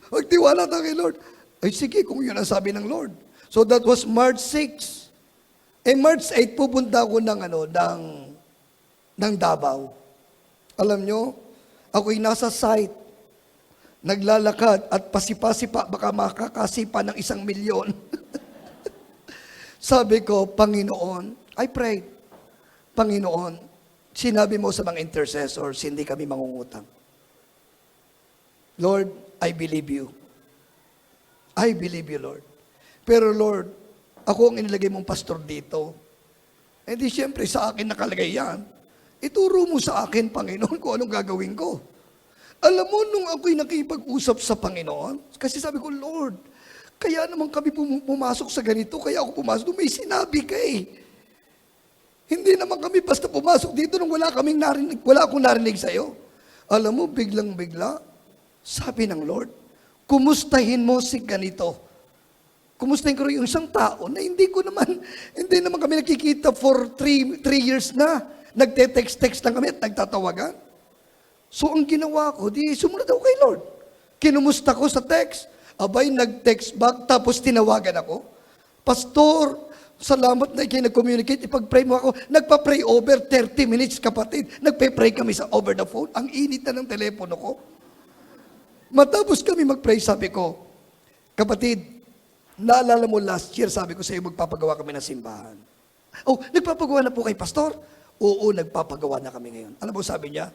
[SPEAKER 1] Magtiwala tayo kay Lord. Ay sige, kung yun ang sabi ng Lord. So that was March 6. March 8, pupunta ako ng Davao. Alam nyo, ako'y nasa site, naglalakad at pasipa-sipa, baka makakasipa ng 1 milyon. Sabi ko, Panginoon, I prayed, Panginoon, sinabi mo sa mga intercessors, hindi kami mangungutang. Lord, I believe you. I believe you, Lord. Pero Lord, ako ang inilagay mong pastor dito. Hindi siyempre sa akin nakalagay yan. Ituro mo sa akin, Panginoon, kung anong gagawin ko. Alam mo, nung ako'y nakipag-usap sa Panginoon, kasi sabi ko, Lord, kaya naman kami pumasok sa ganito, kaya ako pumasok, may sinabi ka eh. Hindi naman kami basta pumasok dito nung wala akong narinig sa'yo. Alam mo, biglang-bigla, sabi ng Lord, kumustahin mo si ganito. Kumustahin ko rin yung isang tao na hindi naman kami nakikita for 3 years na. Nagte-text-text lang kami at nagtatawagan. So, ang ginawa ko, sumunod ako kay Lord. Kinumusta ko sa text. Abay, nag-text back, tapos tinawagan ako. Pastor, salamat na kayo nag-communicate, ipag-pray mo ako. Nagpa-pray over 30 minutes, kapatid. Nagpe-pray kami sa over the phone. Ang init na ng telepono ko. Matapos kami mag-pray, sabi ko, kapatid, naalala mo last year, sabi ko sa iyo, magpapagawa kami ng simbahan. Oh, nagpapagawa na po kay Pastor? Oo, nagpapagawa na kami ngayon. Alam mo, sabi niya,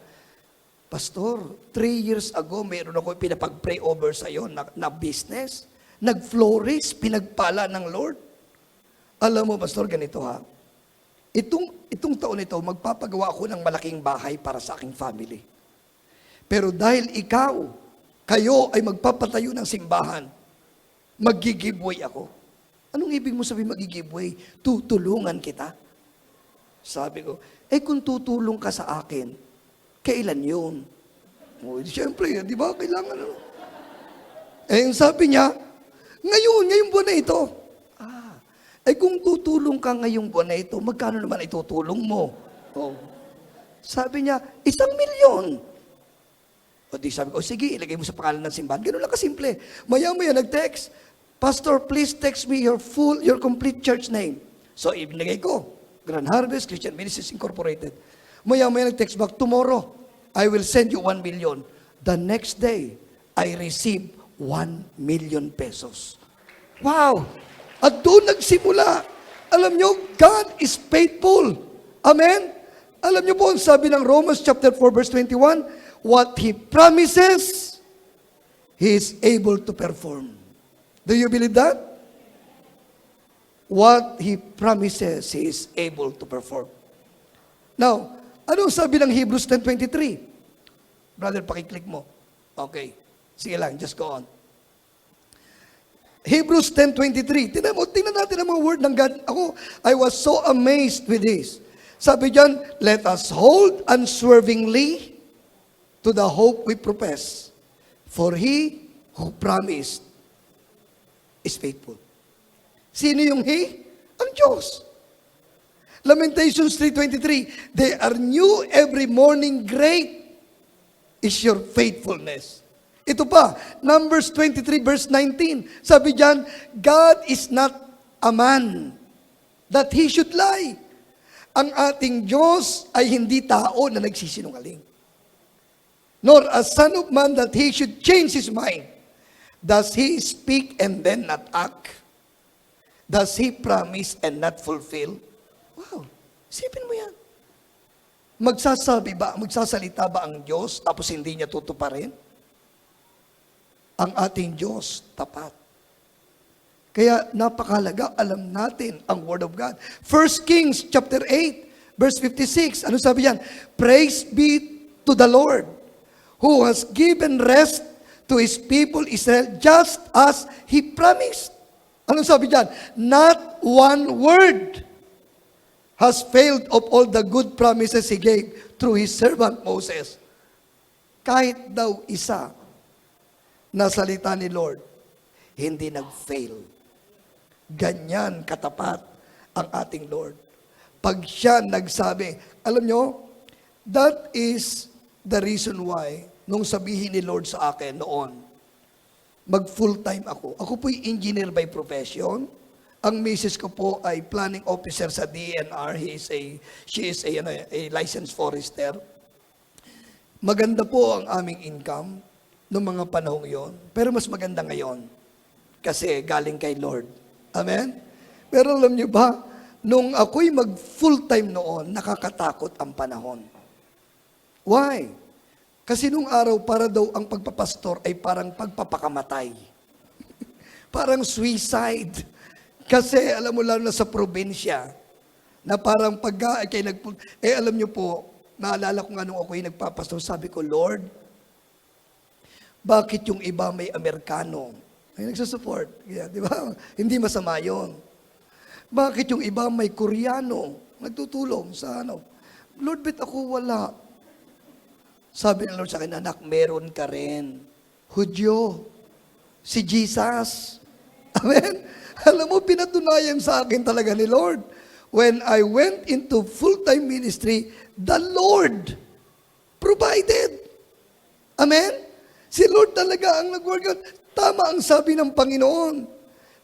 [SPEAKER 1] Pastor, 3 years ago, mayroon ako pinapag-pray over sa iyo na business. Nag-flourish, pinagpala ng Lord. Alam mo, Pastor, ganito ha. Itong taon ito, magpapagawa ako ng malaking bahay para sa aking family. Pero dahil kayo ay magpapatayo ng simbahan, mag-giveaway ako. Anong ibig mo sabihin mag-giveaway? Tutulungan kita. Sabi ko, kung tutulong ka sa akin, kailan yun? Siyempre, di ba? Kailangan sabi niya, ngayong buwan na ito. Kung tutulong ka ngayong buwan na ito, magkano naman itutulong mo? Sabi niya, 1 milyon. Sabi ko, sige, ilagay mo sa pangalan ng simbahan. Ganun lang kasimple. Maya-maya nag-text, Pastor, please text me your complete church name. So, ibinigay ko, Grand Harvest Christian Ministries Incorporated. Maya-maya nag-text back, tomorrow, I will send you 1 million. The next day, I received 1 million pesos. Wow! At doon nagsimula. Alam nyo, God is faithful. Amen? Alam nyo po, sabi ng Romans chapter 4 verse 21, what He promises, He is able to perform. Do you believe that? What He promises, He is able to perform. Now, anong sabi ng Hebrews 10:23? Brother, pakiclick mo. Okay. Sige lang, just go on. Hebrews 10:23. Tingnan natin ang mga word ng God. I was so amazed with this. Sabi diyan, let us hold unswervingly to the hope we profess. For He who promised is faithful. Sino yung He? Ang Diyos. Lamentations 3:23, they are new every morning, great is your faithfulness. Ito pa, Numbers 23 verse 19. Sabi diyan, God is not a man that He should lie. Ang ating Diyos ay hindi tao na nagsisinungaling. Nor a son of man that He should change His mind. Does He speak and then not act? Does He promise and not fulfill? Wow, isipin mo yan. Magsasalita ba ang Diyos tapos hindi niya tutuparin? Ang ating Diyos, tapat. Kaya napakalaga, alam natin ang Word of God. 1 Kings chapter 8, verse 56, ano sabi yan? Praise be to the Lord, who has given rest to His people Israel, just as He promised. Ano sabi dyan? Not one word has failed of all the good promises He gave through His servant Moses. Kahit daw isa na salita ni Lord, hindi nag-fail. Ganyan katapat ang ating Lord. Pag siya nagsabi, alam nyo, that is the reason why, nung sabihin ni Lord sa akin noon, mag-full-time ako. Ako po'y engineer by profession. Ang misis ko po ay planning officer sa DNR. She is a licensed forester. Maganda po ang aming income noong mga panahong yon. Pero mas maganda ngayon kasi galing kay Lord. Amen? Pero alam niyo ba, nung ako'y mag-full-time noon, nakakatakot ang panahon. Why? Kasi nung araw, para daw ang pagpapastor ay parang pagpapakamatay. Parang suicide. Kasi alam mo, lalo na sa probinsya, na parang alam niyo po, naalala ko nga nung ako'y nagpapastor, sabi ko, Lord, bakit yung iba may Amerikano? Ay nagsusupport. Yeah, di ba? Hindi masama yun. Bakit yung iba may Koreano? Nagtutulong sa ano? Lord, ba't ako wala? Sabi ng Lord sa akin, anak, meron ka rin. Hudyo. Si Jesus. Amen? Alam mo, pinatunayan sa akin talaga ni Lord. When I went into full-time ministry, the Lord provided. Amen? Si Lord talaga ang nag-work out. Tama ang sabi ng Panginoon.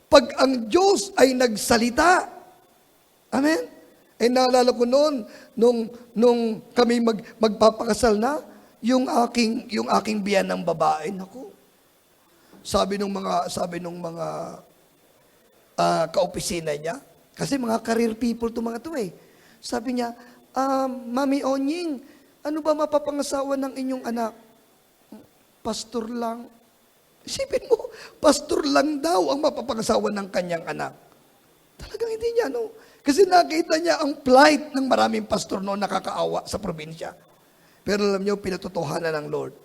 [SPEAKER 1] Pag ang Diyos ay nagsalita, amen? Eh naalala ko noon, nung kami magpapakasal na, yung aking biyan ng babae, naku. Sabi nung mga kaopisina niya, kasi mga career people to mga to eh. Sabi niya, Mami Onying, ano ba mapapangasawa ng inyong anak? Pastor lang. Isipin mo, pastor lang daw ang mapapangasawa ng kanyang anak. Talagang hindi niya, no? Kasi nakita niya ang plight ng maraming pastor noon nakakaawa sa probinsya. Pero alam niyo, pinatotohanan ng Lord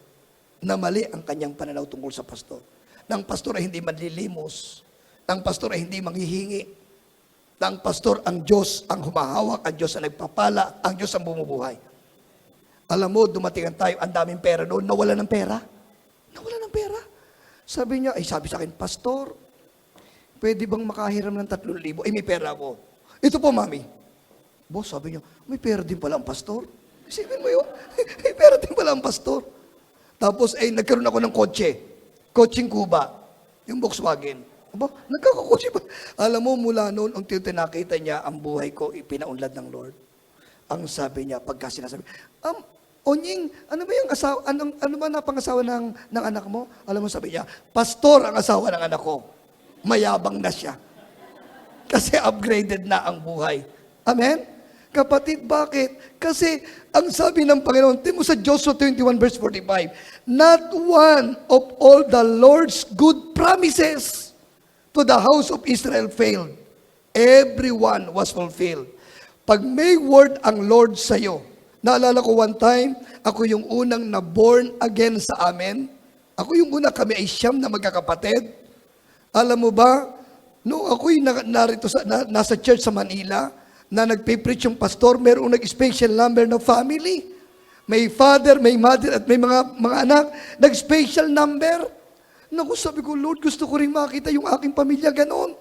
[SPEAKER 1] na mali ang kanyang pananaw tungkol sa pastor. Nang pastor ay hindi manlilimos. Nang pastor ay hindi manghihingi. Nang pastor, ang Diyos ang humahawak, ang Diyos ang nagpapala, ang Diyos ang bumubuhay. Alam mo, dumating tayo, ang daming pera noon, nawala ng pera. Nawala ng pera. Sabi sa akin, Pastor, pwede bang makahiram ng 3,000? May pera ako. Ito po, Mami. Boss, sabi niya, may pera din pala ang pastor. Isipin mo yun, may pera din pala ang pastor. Tapos, nagkaroon ako ng kotse. Kotseng Cuba. Yung Volkswagen. Aba, nagkakakotse ba? Alam mo, mula noon, ang tinakita niya, ang buhay ko, ipinaunlad ng Lord. Ang sabi niya, pagka sinasabi, Onying, ano ba yung asawa, ano ba napangasawa ng anak mo? Alam mo, sabi niya, pastor ang asawa ng anak ko. Mayabang na siya. Kasi upgraded na ang buhay. Amen? Kapatid, bakit? Kasi ang sabi ng Panginoon, tingnan mo sa Joshua 21 verse 45, not one of all the Lord's good promises to the house of Israel failed. Everyone was fulfilled. Pag may word ang Lord sa'yo, naalala ko one time, ako yung unang na-born again sa amin. Ako yung una, kami ay 9 na magkakapatid. Alam mo ba, no, ako'y nasa church sa Manila, na nagpipreach yung pastor, mayroong nag-special number na family. May father, may mother, at may mga anak, nag-special number. Naku, sabi ko, Lord, gusto ko rin makita yung aking pamilya ganon.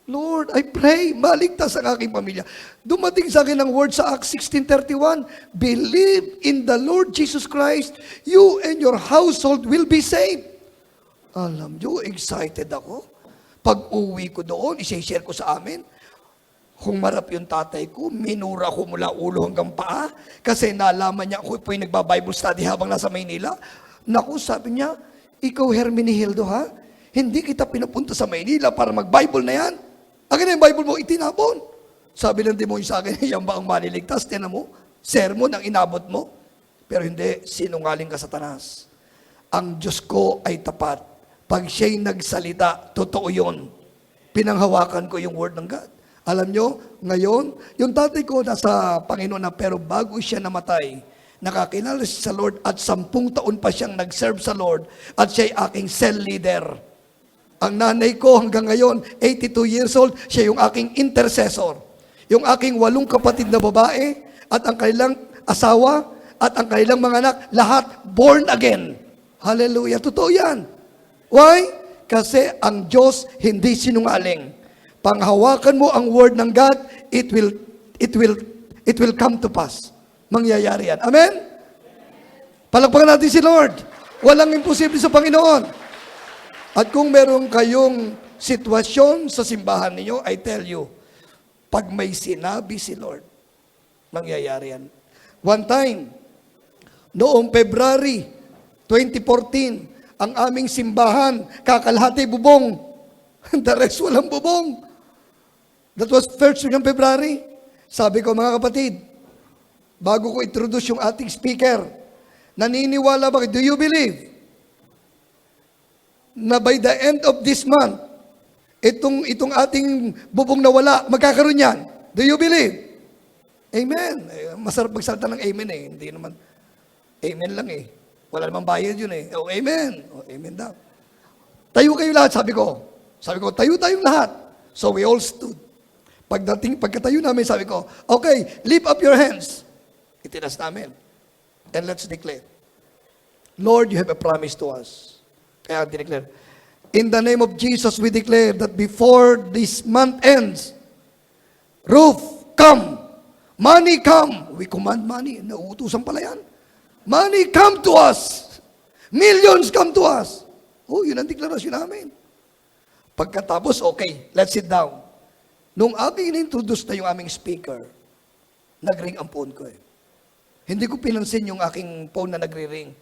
[SPEAKER 1] Lord, I pray, maligtas ang aking pamilya. Dumating sa akin ang word sa Acts 16:31, believe in the Lord Jesus Christ, you and your household will be saved. Alam nyo, excited ako. Pag uwi ko doon, isi-share ko sa amin. Humarap yung tatay ko, minura ko mula ulo hanggang paa, kasi nalaman niya ako po yung nagba-Bible study habang nasa Maynila. Naku, sabi niya, ikaw Hermenegildo ha? Hindi kita pinapunta sa Maynila para mag-Bible na yan. Akin na yung Bible mo, itinapon. Sabi ng demonyo sa akin, yan ba ang maliligtas? Tinan mo, sermon ang inabot mo. Pero hindi, sinungaling ka, Satanas. Ang Diyos ko ay tapat. Pag siya'y nagsalita, totoo yun. Pinanghawakan ko yung word ng God. Alam nyo, ngayon, yung tatay ko nasa Panginoon na, pero bago siya namatay, nakakilala siya sa Lord at 10 taon pa siyang nag-serve sa Lord at siya'y aking cell leader. Ang nanay ko hanggang ngayon, 82 years old, siya yung aking intercessor. Yung aking 8 kapatid na babae at ang kanilang asawa at ang kanilang mga anak, lahat born again. Hallelujah. Totoo yan. Why? Kasi ang Diyos hindi sinungaling. Panghawakan mo ang word ng God, it will come to pass. Mangyayari yan. Amen? Palakpakan natin si Lord. Walang imposible sa Panginoon. At kung meron kayong sitwasyon sa simbahan ninyo, I tell you, pag may sinabi si Lord, mangyayari yan. One time, noong February 2014, ang aming simbahan, kakalahati bubong. The rest walang bubong. That was 1st week ng February. Sabi ko, mga kapatid, bago ko introduce yung ating speaker, naniniwala ba, do you believe na by the end of this month, itong ating bubong na wala, magkakaroon yan? Do you believe? Amen. Masarap magsalita ng amen eh. Hindi naman, amen lang eh. Wala namang bayad yun eh. Oh, amen. Oh, amen daw. Tayo kayo lahat, sabi ko. Sabi ko, tayo tayong lahat. So we all stood. Pagkatayo namin, sabi ko, okay, lift up your hands. Itinas namin. And let's declare. Lord, you have a promise to us. Kaya dineclare. In the name of Jesus, we declare that before this month ends, roof, come. Money, come. We command money. Nauutusan pala yan. Money, come to us. Millions come to us. Oh, yun ang deklarasyon namin. Pagkatapos, okay, let's sit down. Nung aking in-introduce na yung aming speaker, nag-ring ang phone ko eh. Hindi ko pinansin yung aking phone na nagre-ring.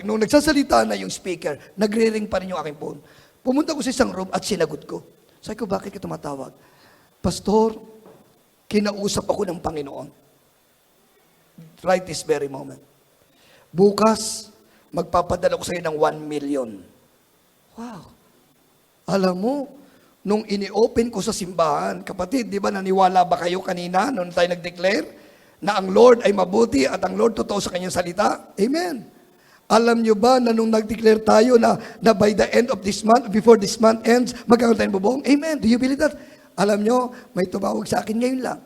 [SPEAKER 1] Nung nagsasalita na yung speaker, nagre-ring pa rin yung aking phone. Pumunta ko sa isang room at sinagot ko. Sabi ko, bakit ka tumatawag? Pastor, kinausap ako ng Panginoon. Right this very moment. Bukas, magpapadala ko sa iyo ng 1 million. Wow. Alam mo, nung ini-open ko sa simbahan, kapatid, di ba naniwala ba kayo kanina nung tayo nag-declare na ang Lord ay mabuti at ang Lord totoo sa kanyang salita? Amen. Alam nyo ba na nung nag-declare tayo na by the end of this month, before this month ends, magkakaroon tayong bubong? Amen. Do you believe that? Alam nyo, may tumawag sa akin ngayon lang.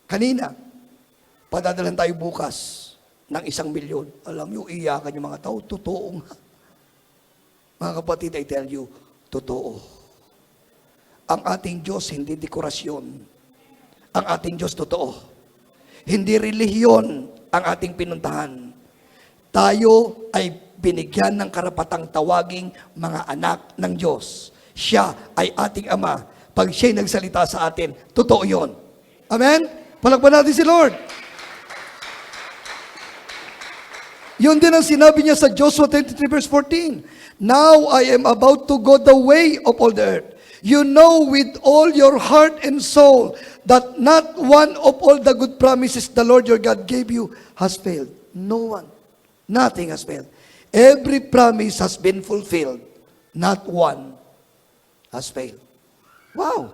[SPEAKER 1] Kanina, padadalan tayo bukas ng 1 milyon. Alam nyo, iyakan yung mga tao. Totoo nga. Mga kapatid, I tell you, totoo. Ang ating Diyos, hindi dekorasyon. Ang ating Diyos, totoo. Hindi relihiyon ang ating pinuntahan. Tayo ay binigyan ng karapatang tawaging mga anak ng Diyos. Siya ay ating Ama. Pag siya'y nagsalita sa atin, totoo yun. Amen? Palakpan natin si Lord. Yun din ang sinabi niya sa Joshua 23 verse 14. Now I am about to go the way of all the earth. You know with all your heart and soul that not one of all the good promises the Lord your God gave you has failed. No one. Nothing has failed. Every promise has been fulfilled. Not one has failed. Wow.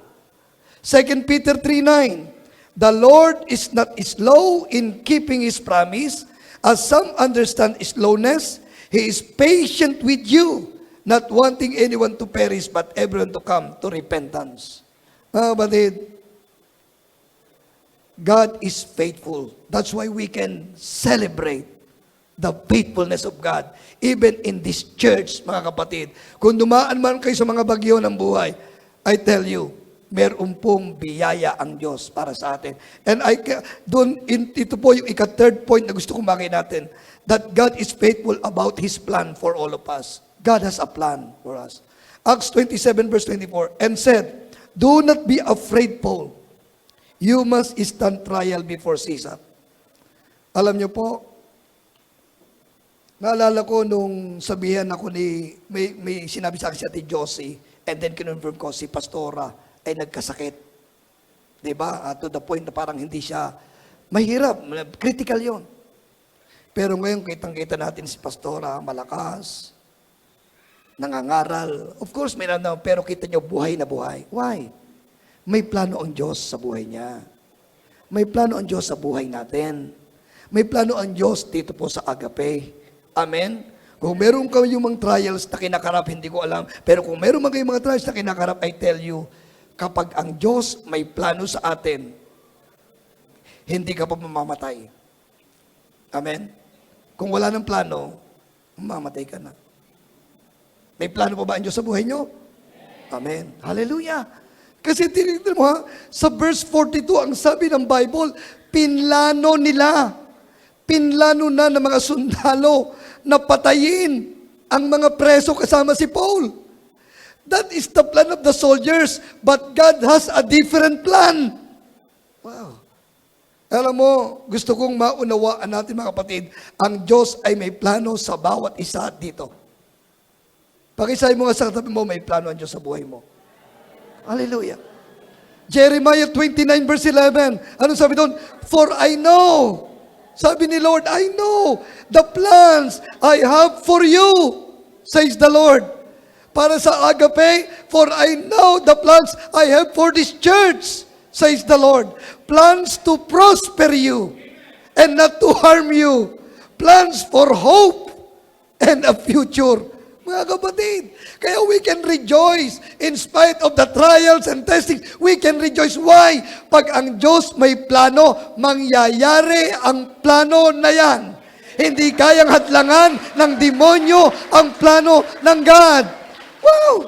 [SPEAKER 1] 2 Peter 3:9. The Lord is not slow in keeping His promise, as some understand slowness. He is patient with you, not wanting anyone to perish, but everyone to come to repentance. Kapatid, God is faithful. That's why we can celebrate the faithfulness of God. Even in this church, mga kapatid. Kung dumaan man kayo sa mga bagyo ng buhay, I tell you, meron pong biyaya ang Diyos para sa atin. And ito po yung ika-third point na gusto kong makita natin, that God is faithful about His plan for all of us. God has a plan for us. Acts 27 verse 24, and said, do not be afraid, Paul. You must stand trial before Caesar. Alam niyo po, naalala ko nung sabihan ako may sinabi sa akin si Ate Josie, and then kinonfirm ko si Pastora ay nagkasakit. Diba? To the point na parang hindi siya mahirap, critical yon. Pero ngayon, kitang-kita natin si Pastora, malakas, nangangaral. Of course, may naman, pero kita nyo, buhay na buhay. Why? May plano ang Diyos sa buhay niya. May plano ang Diyos sa buhay natin. May plano ang Diyos dito po sa Agape. Amen? Kung meron kayong mga trials na kinakarap, hindi ko alam. Pero kung meron man kayong mga trials na kinakarap, I tell you, kapag ang Diyos may plano sa atin, hindi ka pa mamamatay. Amen? Kung wala ng plano, mamamatay ka na. May plano pa ba ang Diyos sa buhay nyo? Amen. Hallelujah. Kasi tinignan mo ha, sa verse 42, ang sabi ng Bible, pinlano nila. Pinlano na ng mga sundalo na patayin ang mga preso kasama si Paul. That is the plan of the soldiers, but God has a different plan. Wow. Alam mo, gusto kong maunawaan natin mga kapatid, ang Diyos ay may plano sa bawat isa dito. Pakisabi mo nga sa katabi mo, may plano ang Diyos sa buhay mo. Hallelujah. Jeremiah 29 verse 11. Ano sabi doon? For I know. Sabi ni Lord, I know the plans I have for you, says the Lord. Para sa Agape, for I know the plans I have for this church, says the Lord. Plans to prosper you and not to harm you. Plans for hope and a future. Mga kapatid, kaya we can rejoice in spite of the trials and testings. We can rejoice. Why? Pag ang Diyos may plano, mangyayari ang plano na yan. Hindi kayang hadlangan ng demonyo ang plano ng God. Wow!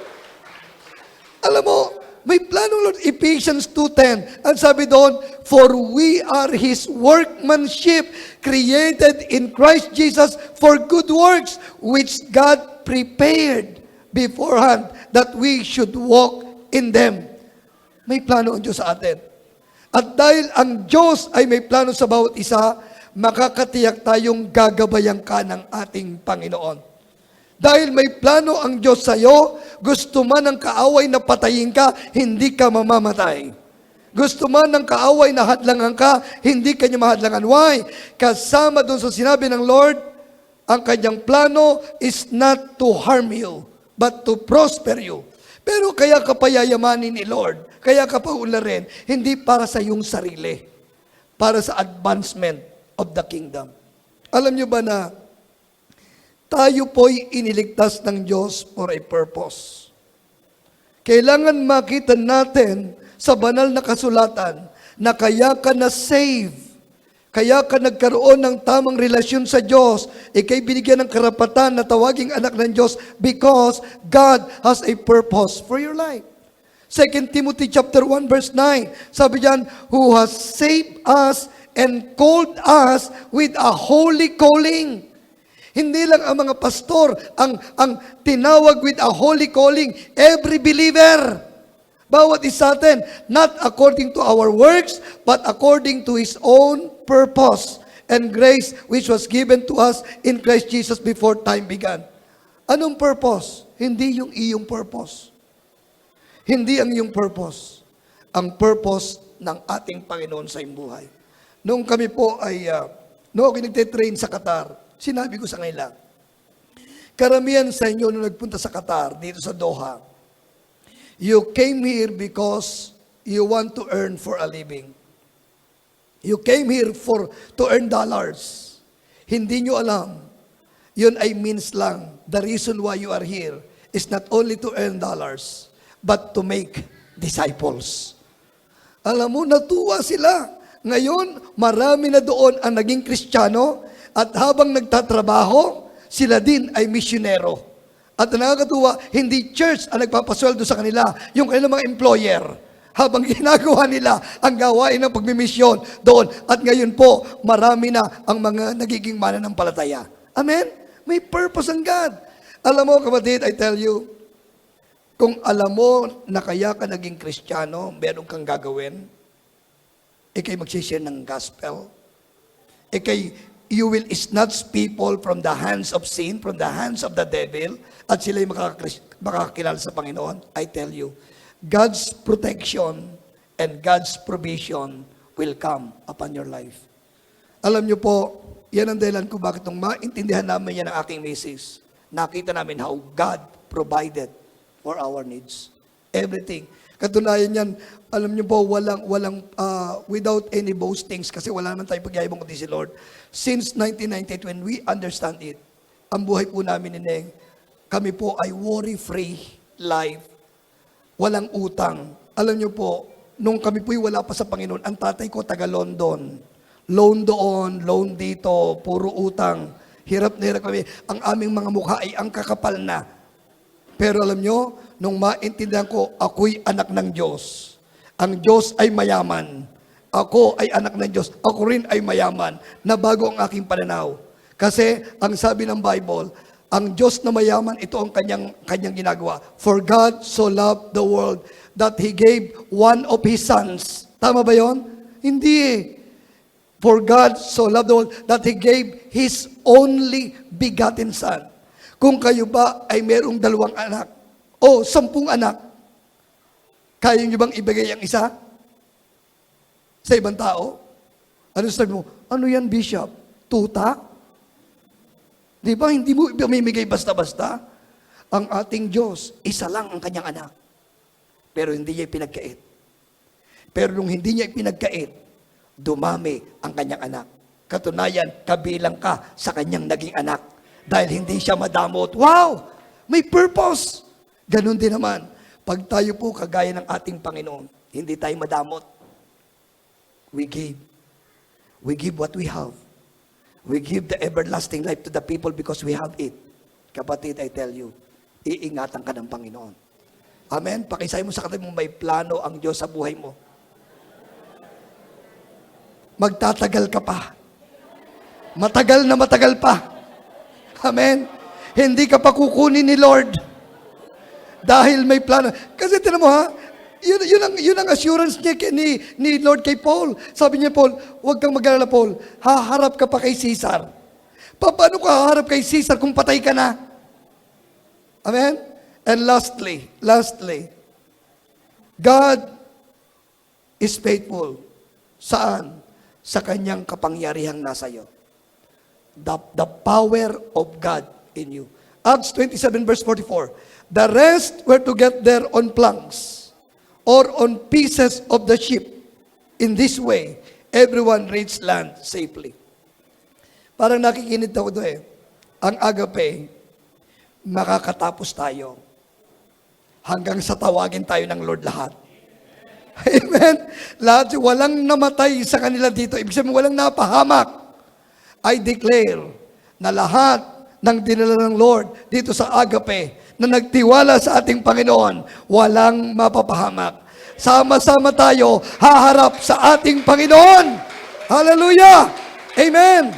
[SPEAKER 1] Alam mo, may plano Lord, Ephesians 2:10. Ang sabi doon, for we are His workmanship, created in Christ Jesus for good works, which God prepared beforehand that we should walk in them. May plano ang Diyos sa atin. At dahil ang Diyos ay may plano sa bawat isa, makakatiyak tayong gagabayan ka ng ating Panginoon. Dahil may plano ang Diyos sa iyo, gusto man ng kaaway na patayin ka, hindi ka mamamatay. Gusto man ng kaaway na hadlangan ka, hindi ka niya mahadlangan. Why? Kasama doon sa sinabi ng Lord, ang kanyang plano is not to harm you, but to prosper you. Pero kaya ka payayamanin ni Lord, kaya ka paularin, hindi para sa iyong sarili, para sa advancement of the kingdom. Alam niyo ba na tayo po'y iniligtas ng Diyos for a purpose. Kailangan makita natin sa banal na kasulatan na kaya ka na-save, kaya ka nagkaroon ng tamang relasyon sa Diyos, ikay binigyan ng karapatan na tawaging anak ng Diyos because God has a purpose for your life. 2 Timothy chapter 1 verse 9, sabi diyan, who has saved us and called us with a holy calling. Hindi lang ang mga pastor ang tinawag with a holy calling, every believer. Bawat isa atin, not according to our works, but according to His own purpose and grace which was given to us in Christ Jesus before time began. Anong purpose? Hindi yung iyong purpose. Hindi ang iyong purpose. Ang purpose ng ating Panginoon sa iyong buhay. Noong kami po ay, noong ako nagtitrain sa Qatar, sinabi ko sa kanila, karamihan sa inyo nung nagpunta sa Qatar, dito sa Doha, you came here because you want to earn for a living. You came here to earn dollars. Hindi nyo alam, yun ay means lang. The reason why you are here is not only to earn dollars, but to make disciples. Alam mo, natuwa sila. Ngayon, marami na doon ang naging Kristiyano at habang nagtatrabaho, sila din ay misyonero. At nakakatuwa, hindi church ang nagpapasweldo sa kanila, yung kanilang mga employer. habang ginagawa nila ang gawain ng pagmimisyon doon. At ngayon po, marami na ang mga nagiging mananampalataya. Amen? May purpose ang God. Alam mo, kapatid, I tell you, kung alam mo na kaya ka naging Kristiyano, meron kang gagawin, ikay magsishare ng gospel, ikay you will snatch people from the hands of sin, from the hands of the devil, at sila'y makakakilala sa Panginoon. I tell you, God's protection and God's provision will come upon your life. Alam niyo po, yan ang dahilan ko bakit nung maintindihan namin yan ang aking misis. Nakita namin how God provided for our needs. Everything. Katunayan yan, alam niyo po, without any boastings, kasi wala naman tayong pagyayabang kundi si Lord. Since 1998, when we understand it, ang buhay po namin ni Neng, kami po ay worry-free life. Walang utang. Alam niyo po, nung kami po'y wala pa sa Panginoon, ang tatay ko taga London. Loan doon, loan dito, puro utang. Hirap na hirap kami. Ang aming mga mukha ay ang kakapal na. Pero alam niyo, nung maintindihan ko, ako'y anak ng Diyos. Ang Diyos ay mayaman. Ako ay anak ng Diyos. Ako rin ay mayaman. Nabago ang aking pananaw. Kasi ang sabi ng Bible, ang Diyos na mayaman, ito ang kanyang ginagawa. For God so loved the world that He gave one of His sons. Tama ba yon? Hindi eh. For God so loved the world that He gave His only begotten Son. Kung kayo ba ay merong 2 anak o 10 anak, kaya niyo bang ibigay ang isa sa ibang tao? Ano sabi mo? Ano yan, Bishop? Tuta? Di ba, hindi mo mamimigay basta-basta? Ang ating Diyos, isa lang ang kanyang anak. Pero hindi niya ipinagkait. Pero nung hindi niya ipinagkait, dumami ang kanyang anak. Katunayan, kabilang ka sa kanyang naging anak. Dahil hindi siya madamot. Wow! May purpose! Ganon din naman. Pag tayo po kagaya ng ating Panginoon, hindi tayo madamot. We give. We give what we have. We give the everlasting life to the people because we have it. Kapatid, I tell you, iingatan ka ng Panginoon. Amen? Pakisay mo sa katabi mo, may plano ang Diyos sa buhay mo. Magtatagal ka pa. Matagal na matagal pa. Amen? Hindi ka pa kukunin ni Lord. Dahil may plano. Kasi tinan mo ha, yun ang assurance niya ni Lord kay Paul. Sabi niya, Paul, huwag kang mag-alala, Paul. Haharap ka pa kay Caesar. Paano ka haharap kay Caesar kung patay ka na? Amen? And lastly, God is faithful. Saan? Sa kanyang kapangyarihang nasa iyo. The power of God in you. Acts 27 verse 44. The rest were to get there on planks or on pieces of the ship. In this way, everyone reached land safely. Parang nakikinit ako doon eh. Ang agape, makakatapos tayo hanggang sa tawagin tayo ng Lord lahat. Amen? Lahat, walang namatay sa kanila dito. Ibig sabihin, walang napahamak. I declare na lahat ng dinala ng Lord dito sa agape na nagtiwala sa ating Panginoon, walang mapapahamak. Sama-sama tayo haharap sa ating Panginoon. Hallelujah! Amen!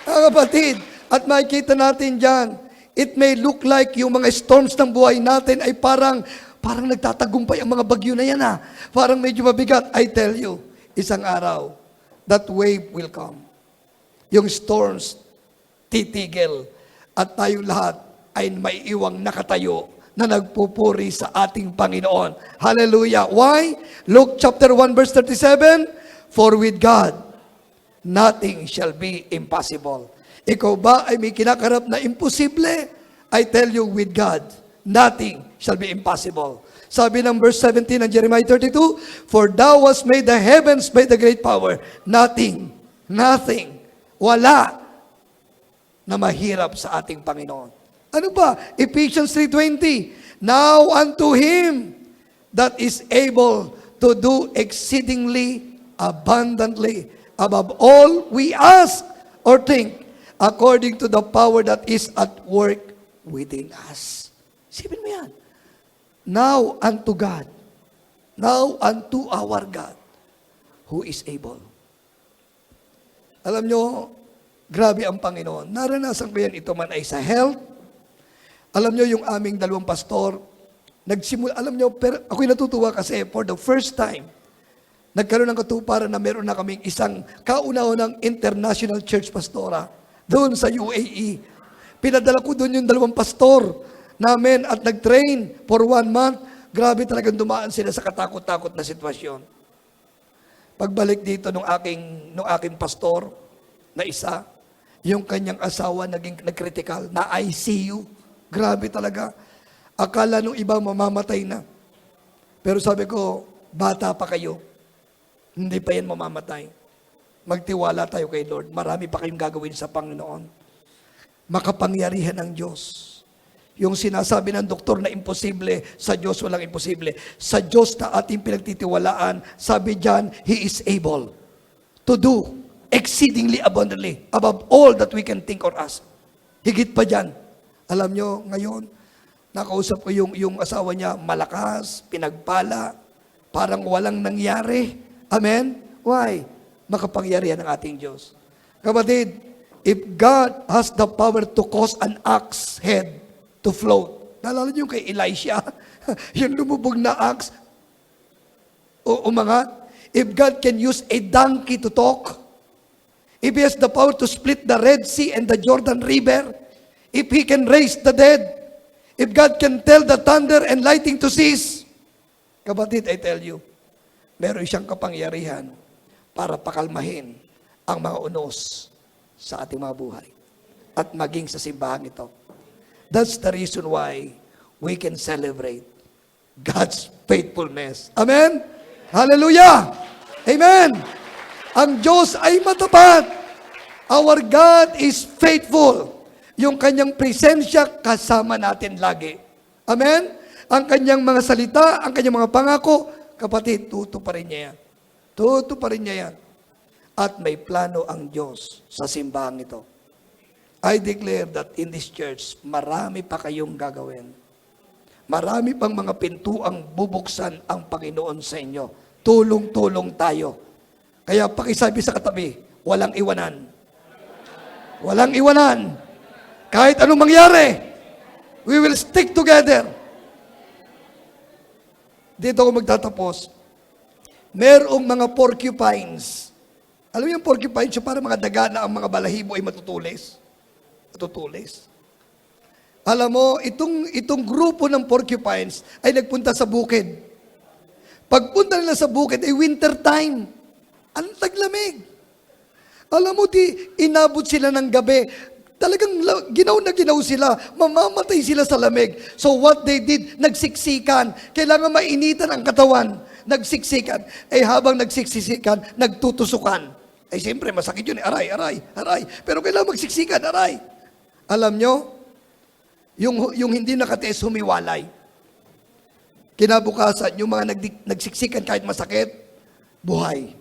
[SPEAKER 1] Mga kapatid, at makikita natin dyan, it may look like yung mga storms ng buhay natin ay parang nagtatagumpay ang mga bagyo na yan Parang medyo mabigat. I tell you, isang araw, that wave will come. Yung storms, titigil. At tayong lahat ay maiiwang nakatayo na nagpupuri sa ating Panginoon. Hallelujah. Why? Luke chapter 1 verse 37, For with God, nothing shall be impossible. Ikaw ba ay may kinakarap na imposible? I tell you, with God, nothing shall be impossible. Sabi ng verse 17 ng Jeremiah 32, For thou hast made the heavens by the great power. Nothing, wala na mahirap sa ating Panginoon. Ano ba? Ephesians 3:20, Now unto Him that is able to do exceedingly abundantly above all we ask or think, according to the power that is at work within us. Sipin mo yan. Now unto God. Now unto our God, who is able. Alam nyo, grabe ang Panginoon. Naranasan ko yan, ito man ay sa health. Alam nyo, yung aming dalawang pastor, nagsimula, alam nyo, pero ako'y natutuwa kasi for the first time, nagkaroon ng katuparan na meron na kaming isang kauna-unang international church pastora doon sa UAE. Pinadala ko doon yung dalawang pastor namin at nag-train for 1 month. Grabe talagang dumaan sila sa katakot-takot na sitwasyon. Pagbalik dito nung aking pastor na isa, yung kanyang asawa nag-critical, na ICU. Grabe talaga. Akala nung iba mamamatay na. Pero sabi ko, bata pa kayo. Hindi pa yan mamamatay. Magtiwala tayo kay Lord. Marami pa kayong gagawin sa Panginoon. Makapangyarihan ng Diyos. Yung sinasabi ng doktor na imposible, sa Diyos walang imposible. Sa Diyos na ating pinagtitiwalaan, sabi diyan, He is able to do exceedingly abundantly above all that we can think or ask. Higit pa diyan. Alam nyo, ngayon, nakausap ko yung asawa niya, malakas, pinagpala, parang walang nangyari. Amen? Why? Makapangyarihan ng ating Diyos. Kapatid, if God has the power to cause an axe head to float. Naalala niyo kay Elisha, yung lumubog na axe, umangat. If God can use a donkey to talk, if He has the power to split the Red Sea and the Jordan River, if He can raise the dead, if God can tell the thunder and lightning to cease, kapatid, I tell you, meron siyang kapangyarihan para pakalmahin ang mga unos sa ating mga buhay at maging sa simbahan ito. That's the reason why we can celebrate God's faithfulness. Amen? Hallelujah! Amen! Ang Diyos ay matapat. Our God is faithful. Yung kanyang presensya kasama natin lagi. Amen? Ang kanyang mga salita, ang kanyang mga pangako, kapatid, tutuparin niya yan. Tutuparin niya yan. At may plano ang Diyos sa simbahan ito. I declare that in this church, marami pa kayong gagawin. Marami pang mga pintuang bubuksan ang Panginoon sa inyo. Tulong-tulong tayo. Kaya pakisabi sa katabi, walang iwanan. Walang iwanan. Kahit anong mangyari, we will stick together. Dito ako magtatapos. Merong mga porcupines. Alam mo yung porcupines, yung parang mga daga na ang mga balahibo ay matutulis. Alam mo, itong grupo ng porcupines ay nagpunta sa bukid. Pagpunta nila sa bukid ay winter time. Ang taglamig. Alam mo, inabot sila ng gabi. Talagang ginaw na ginaw sila. Mamamatay sila sa lamig. So what they did, nagsiksikan. Kailangan mainitan ang katawan. Nagsiksikan. Eh habang nagsiksikan, nagtutusukan. Eh siyempre, masakit yun. Aray. Pero kailangan magsiksikan, aray. Alam nyo, yung hindi nakatiis, humiwalay. Kinabukasan, yung mga nagsiksikan kahit masakit, buhay.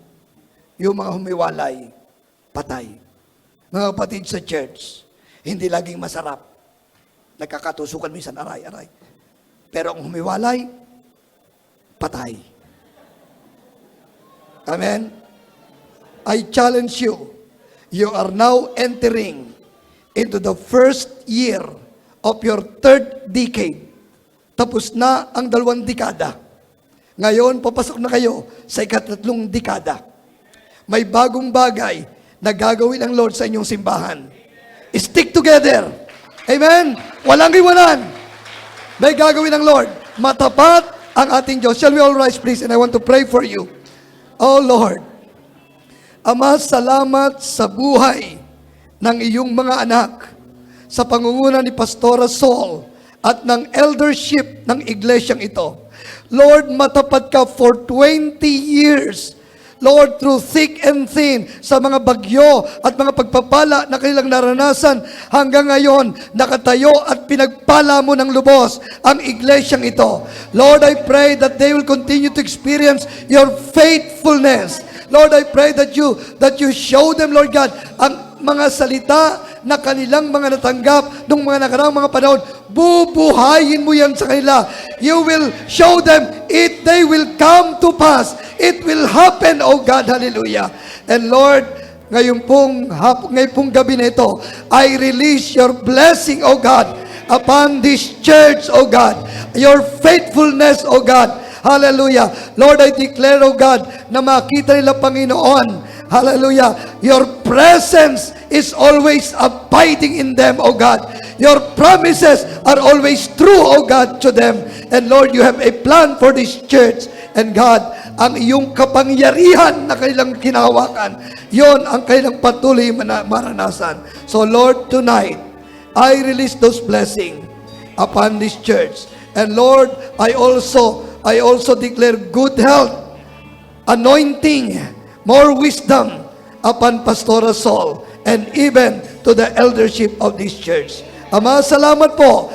[SPEAKER 1] Yung mga humiwalay, patay. Mga kapatid sa church, hindi laging masarap. Nagkakatusukan minsan, aray. Pero ang humiwalay, patay. Amen? I challenge you, you are now entering into the first year of your 3rd decade. Tapos na ang 2 dekada. Ngayon, papasok na kayo sa 3 dekada. May bagong bagay na gagawin ang Lord sa inyong simbahan. Stick together. Amen? Walang iwanan. May gagawin ang Lord. Matapat ang ating Diyos. Shall we all rise, please? And I want to pray for you. Oh Lord, Ama, salamat sa buhay ng iyong mga anak sa pangunguna ni Pastora Sol at ng eldership ng iglesyang ito. Lord, matapat ka for 20 years. Lord, through thick and thin, sa mga bagyo at mga pagpapala na kanilang naranasan, hanggang ngayon, nakatayo at pinagpala mo ng lubos ang iglesyang ito. Lord, I pray that they will continue to experience your faithfulness. Lord, I pray that you show them, Lord God, ang mga salita na kanilang mga natanggap nung mga nakaraang mga panahon, bubuhayin mo yan sa kanila. You will show them they will come to pass. It will happen, O God. Hallelujah. And Lord, ngayon pong gabi na ito, I release your blessing, O God, upon this church, O God. Your faithfulness, O God. Hallelujah. Lord, I declare, O God, na makita nila, Panginoon, hallelujah, your presence is always abiding in them, O God. Your promises are always true, O God, to them. And Lord, you have a plan for this church. And God, ang iyong kapangyarihan na kanilang kinahawakan, yon ang kanilang patuloy maranasan. So Lord, tonight, I release those blessings upon this church. And Lord, I also declare good health, anointing, more wisdom upon Pastoral Saul and even to the eldership of this church. Ama, salamat po